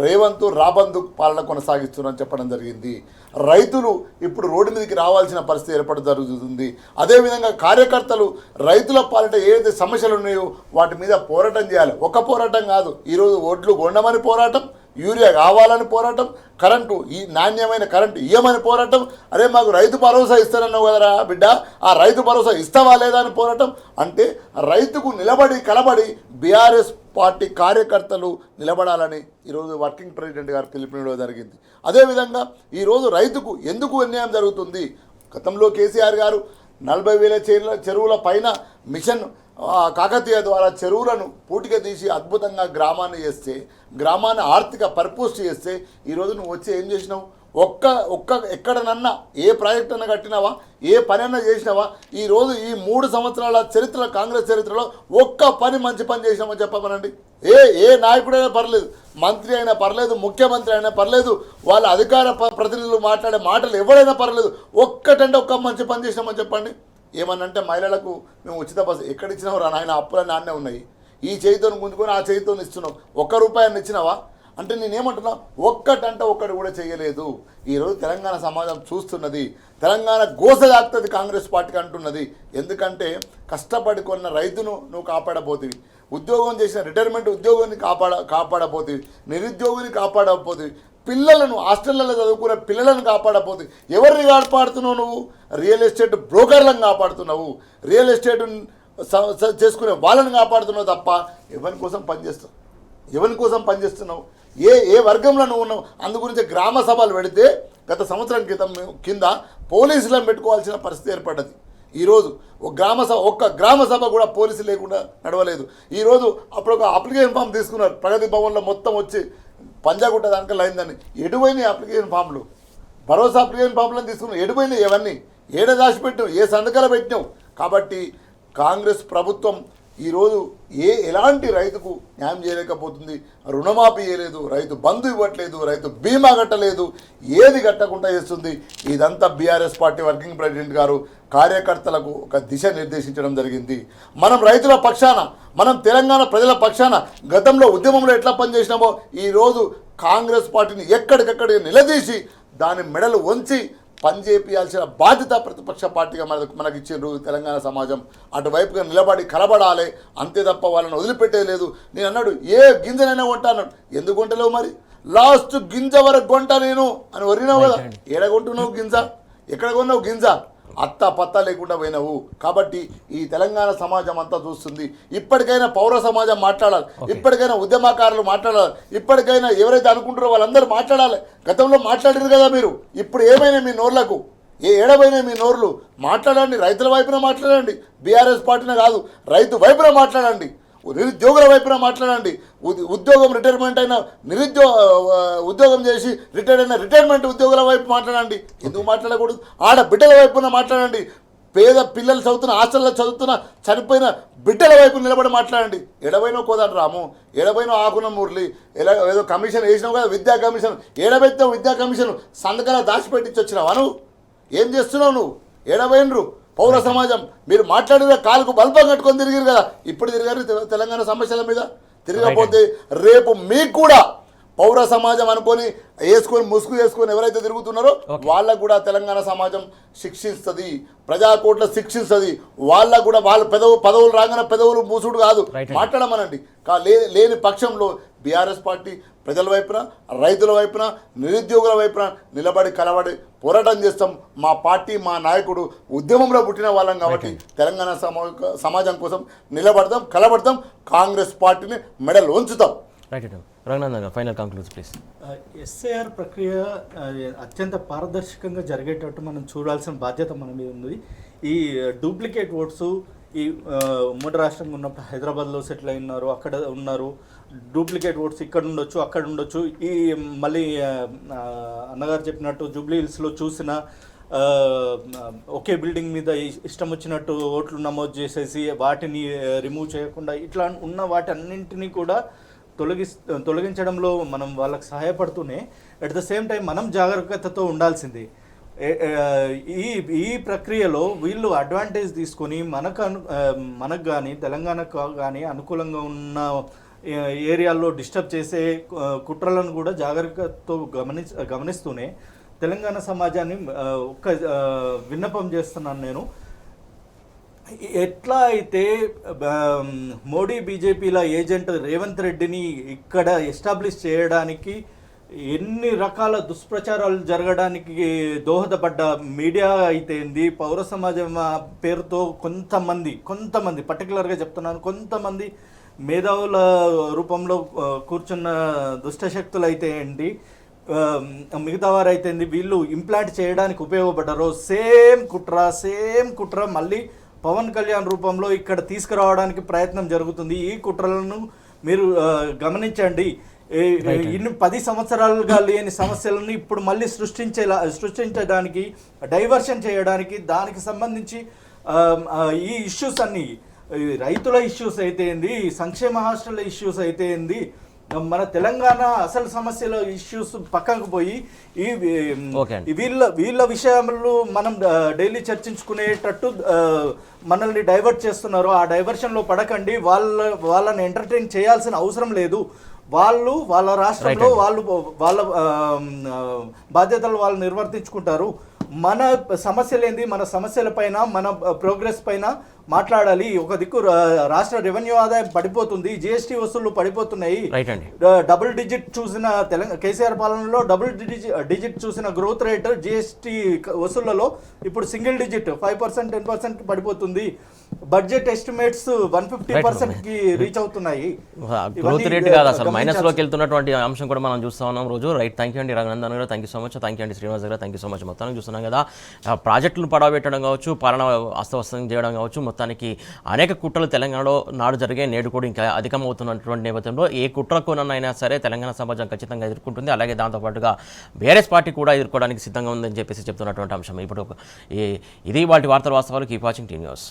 రేవంత్ రాబందు పాలన కొనసాగిస్తున్నారని చెప్పడం జరిగింది. రైతులు ఇప్పుడు రోడ్డు మీదకి రావాల్సిన పరిస్థితి ఏర్పడడం జరుగుతుంది. అదేవిధంగా కార్యకర్తలు రైతుల పాలిట ఏదైతే సమస్యలు ఉన్నాయో వాటి మీద పోరాటం చేయాలి. ఒక పోరాటం కాదు, ఈరోజు ఓట్లు కొండమని పోరాటం, యూరియా కావాలని పోరాటం, కరెంటు ఈ నాణ్యమైన కరెంటు ఇవ్వమని పోరాటం, అరే మాకు రైతు భరోసా ఇస్తానన్నావు కదరా బిడ్డ, ఆ రైతు భరోసా ఇస్తావా లేదా అని పోరాటం. అంటే రైతుకు కలబడి బీఆర్ఎస్ పార్టీ కార్యకర్తలు నిలబడాలని ఈరోజు వర్కింగ్ ప్రెసిడెంట్ గారు పిలుపునివ్వడం జరిగింది. అదేవిధంగా ఈరోజు రైతుకు ఎందుకు అన్యాయం జరుగుతుంది? గతంలో కేసీఆర్ గారు 40,000 చెరువుల పైన మిషన్ కాకతీయ ద్వారా చెరువులను పూటిగా తీసి అద్భుతంగా గ్రామాన్ని ఆర్థిక పరిపుష్టి చేస్తే ఈరోజు నువ్వు వచ్చి ఏం చేసినావు? ఎక్కడనన్నా ఏ ప్రాజెక్ట్ అన్నా కట్టినావా? ఏ పని అన్నా చేసినావా? ఈరోజు ఈ 3 సంవత్సరాల చరిత్ర, కాంగ్రెస్ చరిత్రలో మంచి పని చేసినామని చెప్పమనండి. ఏ నాయకుడైనా పర్లేదు, మంత్రి అయినా పర్లేదు, ముఖ్యమంత్రి అయినా పర్లేదు, వాళ్ళ అధికార ప్రతినిధులు మాట్లాడే మాటలు ఎవరైనా పర్లేదు, ఒక్క మంచి పని చేసినామని చెప్పండి. ఏమన్నంటే మహిళలకు మేము ఉచిత బస్సు ఎక్కడ ఇచ్చినావు రా నాయన, అప్పులన్నీ నాన్నే ఉన్నాయి, ఈ చేతితో గుంజుకొని ఆ చేతితో ఇస్తున్నావు, ₹1 ఇచ్చినావా అంటే నేనేమంటున్నా? ఒక్కటి కూడా చేయలేదు. ఈరోజు తెలంగాణ సమాజం చూస్తున్నది, తెలంగాణ గోసదాక్తుంది కాంగ్రెస్ పార్టీకి అంటున్నది. ఎందుకంటే కష్టపడి కొన్న రైతును నువ్వు కాపాడబోతివి, ఉద్యోగం చేసిన రిటైర్మెంట్ ఉద్యోగాన్ని కాపాడబోతివి, నిరుద్యోగిని కాపాడబోతివి, పిల్లలను హాస్టళ్లలో చదువుకునే పిల్లలను కాపాడబోతుంది. ఎవరిని కాపాడుతున్నావు? నువ్వు రియల్ ఎస్టేట్ బ్రోకర్లను కాపాడుతున్నావు, రియల్ ఎస్టేట్ చేసుకునే వాళ్ళని కాపాడుతున్నావు తప్ప ఎవరి కోసం పనిచేస్తున్నావు? ఏ వర్గంలో నువ్వు ఉన్నావు? అందుగురించి గ్రామ సభలు పెడితే గత సంవత్సరం కింద పోలీసులను పెట్టుకోవాల్సిన పరిస్థితి ఏర్పడ్డది. ఈరోజు ఒక్క గ్రామ సభ కూడా పోలీసు లేకుండా నడవలేదు. ఈరోజు అప్పుడు ఒక అప్లికేషన్ ఫామ్ తీసుకున్నారు, ప్రగతి భవన్లో మొత్తం వచ్చి పంజాగుట్ట దానికి అయిందని. ఎటువైనాయి అప్లికేషన్ ఫామ్లు? భరోసా అప్లికేషన్ ఫామ్లను తీసుకున్నాం, ఎటువైనాయి ఇవన్నీ? ఏడ దాచిపెట్టాం, ఏ సంతకాలు పెట్టినాం? కాబట్టి కాంగ్రెస్ ప్రభుత్వం ఈరోజు ఎలాంటి రైతుకు న్యాయం చేయలేకపోతుంది. రుణమాఫీ చేయలేదు, రైతు బంధు ఇవ్వట్లేదు, రైతు బీమా కట్టలేదు, ఏది కట్టకుండా చేస్తుంది. ఇదంతా బీఆర్ఎస్ పార్టీ వర్కింగ్ ప్రెసిడెంట్ గారు కార్యకర్తలకు ఒక దిశ నిర్దేశించడం జరిగింది. మనం రైతుల పక్షాన, మనం తెలంగాణ ప్రజల పక్షాన గతంలో ఉద్యమంలో ఎట్లా పనిచేసినామో ఈరోజు కాంగ్రెస్ పార్టీని ఎక్కడికక్కడికి నిలదీసి దాని మెడలు వంచి పనిచేయాల్సిన బాధ్యత ప్రతిపక్ష పార్టీగా మనకి ఇచ్చిండ్రు తెలంగాణ సమాజం. అటువైపుగా నిలబడి కలబడాలి, అంతే తప్ప వాళ్ళని వదిలిపెట్టేయలేదు. నేను అన్నాడు ఏ గింజనైనా కొంటా అన్నాడు. ఎందుకు కొంటలేవు మరి? లాస్ట్ గింజ వరకు కొంటా నేను అని వరినావు కదా. ఏడ కొంటున్నావు గింజ? ఎక్కడ కొన్నావు గింజ? అత్తా పత్తా లేకుండా పోయినావు. కాబట్టి ఈ తెలంగాణ సమాజం అంతా చూస్తుంది. ఇప్పటికైనా పౌర సమాజం మాట్లాడాలి, ఇప్పటికైనా ఉద్యమకారులు మాట్లాడాలి, ఇప్పటికైనా ఎవరైతే అనుకుంటారో వాళ్ళందరూ మాట్లాడాలి. గతంలో మాట్లాడారు కదా మీరు, ఇప్పుడు ఏమైనా మీ నోర్లకు ఏడవైనా మీ నోర్లు? మాట్లాడండి, రైతుల వైపున మాట్లాడండి, బీఆర్ఎస్ పార్టీనే కాదు రైతు వైపున మాట్లాడండి, నిరుద్యోగుల వైపున మాట్లాడండి. ఉద్యోగం రిటైర్మెంట్ అయిన ఉద్యోగం చేసి రిటైర్ అయిన రిటైర్మెంట్ ఉద్యోగుల వైపు మాట్లాడండి. ఎందుకు మాట్లాడకూడదు? ఆడబిడ్డల వైపున మాట్లాడండి, పేద పిల్లలు చదువుతున్న హాస్టల్లో చదువుతున్న చనిపోయిన బిడ్డల వైపు నిలబడి మాట్లాడండి. ఎడబైనో కోదాడు రాము, ఎడబైనో ఆకున మురళి, ఏదో కమిషన్ వేసినావు కదా విద్యా కమిషన్, ఏడబెత్తావు విద్యా కమిషన్ సంతకాల దాచిపెట్టించి వచ్చినావా? నువ్వు ఏం చేస్తున్నావు? నువ్వు ఏడబైనరు పౌర సమాజం మీరు మాట్లాడిన కాలుకు బల్బం కట్టుకొని తిరిగారు కదా, ఇప్పుడు తిరిగారు తెలంగాణ సమస్యల మీద. తిరగకపోతే రేపు మీకు కూడా పౌర సమాజం అనుకొని వేసుకొని ముసుగు వేసుకొని ఎవరైతే తిరుగుతున్నారో వాళ్ళకు కూడా తెలంగాణ సమాజం శిక్షిస్తుంది, ప్రజాకోట్ల శిక్షిస్తుంది. వాళ్ళకు కూడా వాళ్ళ పదవులు రాగానే పెదవులు మూసుడు కాదు, మాట్లాడమనండి. లేని పక్షంలో బీఆర్ఎస్ పార్టీ ప్రజల వైపున, రైతుల వైపున, నిరుద్యోగుల వైపున నిలబడి కలబడి పోరాటం చేస్తాం. మా పార్టీ, మా నాయకుడు ఉద్యమంలో పుట్టిన వాళ్ళం కాబట్టి తెలంగాణ సమాజం కోసం నిలబడతాం, కలబడతాం, కాంగ్రెస్ పార్టీని మెడలు ఉంచుతాం. Final conclusion please. ఎస్ఐఆర్ ప్రక్రియ అత్యంత పారదర్శకంగా జరిగేటట్టు మనం చూడాల్సిన బాధ్యత మన మీద ఉంది. ఈ డూప్లికేట్ ఓట్స్ ఈ ఉమ్మడి రాష్ట్రంగా ఉన్నప్పుడు హైదరాబాద్లో సెటిల్ అయినారు, అక్కడ ఉన్నారు, డూప్లికేట్ ఓట్స్ ఇక్కడ ఉండొచ్చు, అక్కడ ఉండొచ్చు. ఈ మళ్ళీ అన్నగారు చెప్పినట్టు జూబ్లీ హిల్స్లో చూసిన ఒకే బిల్డింగ్ మీద ఇష్టం వచ్చినట్టు ఓట్లు నమోదు చేసేసి వాటిని రిమూవ్ చేయకుండా ఇట్లా ఉన్న వాటి అన్నింటినీ కూడా తొలగించడంలో మనం వాళ్ళకి సహాయపడుతూనే అట్ ద సేమ్ టైం మనం జాగ్రత్తతో ఉండాల్సింది. ఈ ప్రక్రియలో వీళ్ళు అడ్వాంటేజ్ తీసుకొని మనకు కానీ తెలంగాణకు కానీ అనుకూలంగా ఉన్న ఏరియాల్లో డిస్టర్బ్ చేసే కుట్రలను కూడా జాగ్రత్తతో గమనిస్తూనే తెలంగాణ సమాజాన్ని ఒక్క విన్నపం చేస్తున్నాను నేను. ఎట్లా అయితే మోడీ బీజేపీల ఏజెంట్ రేవంత్ రెడ్డిని ఇక్కడ ఎస్టాబ్లిష్ చేయడానికి ఎన్ని రకాల దుష్ప్రచారాలు జరగడానికి దోహదపడ్డ మీడియా అయితేంది, పౌర సమాజం పేరుతో కొంతమంది పర్టికులర్గా చెప్తున్నాను, కొంతమంది మేధావుల రూపంలో కూర్చున్న దుష్టశక్తులు అయితే ఏంటి, మిగతా వారు అయితే వీళ్ళు ఇంప్లాంట్ చేయడానికి ఉపయోగపడ్డారో సేమ్ కుట్ర మళ్ళీ పవన్ కళ్యాణ్ రూపంలో ఇక్కడ తీసుకురావడానికి ప్రయత్నం జరుగుతుంది. ఈ కుట్రలను మీరు గమనించండి. ఇన్ని 10 సంవత్సరాలుగా లేని సమస్యలను ఇప్పుడు మళ్ళీ సృష్టించడానికి, డైవర్షన్ చేయడానికి, దానికి సంబంధించి ఈ ఇష్యూస్ అన్నీ రైతుల ఇష్యూస్ అయితే ఏంది, సంక్షేమ హాస్టల్ ఇష్యూస్ అయితే ఏంది, మన తెలంగాణ అసలు సమస్యల ఇష్యూస్ పక్కకు పోయి వీళ్ళ విషయంలో మనం డైలీ చర్చించుకునేటట్టు మనల్ని డైవర్ట్ చేస్తున్నారు. ఆ డైవర్షన్లో పడకండి. వాళ్ళని ఎంటర్టైన్ చేయాల్సిన అవసరం లేదు. వాళ్ళ రాష్ట్రంలో వాళ్ళ బాధ్యతలు వాళ్ళు నిర్వర్తించుకుంటారు. మన సమస్యలు ఏంది, మన సమస్యల పైన, మన ప్రోగ్రెస్ పైన మాట్లాడాలి. ఒక దిక్కు రాష్ట్ర రెవెన్యూ ఆదాయం పడిపోతుంది, జిఎస్టీ వసూళ్లు పడిపోతున్నాయి. డబుల్ డిజిట్ చూసిన కేసీఆర్ పాలనలో డబుల్ డిజిట్ చూసిన గ్రోత్ రేట్ జిఎస్టీ వసూళ్లలో ఇప్పుడు సింగిల్ డిజిట్ 5%, 10% పడిపోతుంది. బడ్జెట్ ఎస్టిమేట్స్ 150% కి రీచ్ అవుతున్నాయి. గ్రోత్ రేట్ కాదు అసలు మైనస్ లోకి వెళ్తున్నటువంటి అంశం కూడా మనం చూస్తా ఉన్నాం రోజు. రైట్, థ్యాంక్ యూ అండి రఘునందన్ గారు, thank you so much. Thank you అండి శ్రీనివాస్ గారు, థ్యాంక్ యూ సో మచ్. మొత్తానికి చూస్తున్నాం చూస్తున్నాం కదా, ప్రాజెక్టులను పడవబెట్టడం కావచ్చు, పాలన అస్తవ్యస్తం చేయడం కావచ్చు, మొత్తానికి అనేక కుట్రలు తెలంగాణలో నాడు జరిగే నేడు కూడా ఇంకా అధికమవుతున్నటువంటి నేపథ్యంలో ఏ కుట్రకునైనా సరే తెలంగాణ సమాజం ఖచ్చితంగా ఎదుర్కొంటుంది. అలాగే దాంతోపాటుగా బీఆర్ఎస్ పార్టీ కూడా ఎదుర్కోవడానికి సిద్ధంగా ఉందని చెప్పేసి చెప్తున్నటువంటి అంశం. ఇప్పుడు ఇది వాటి వార్తల వాస్తవాలు. Keep watching tea news.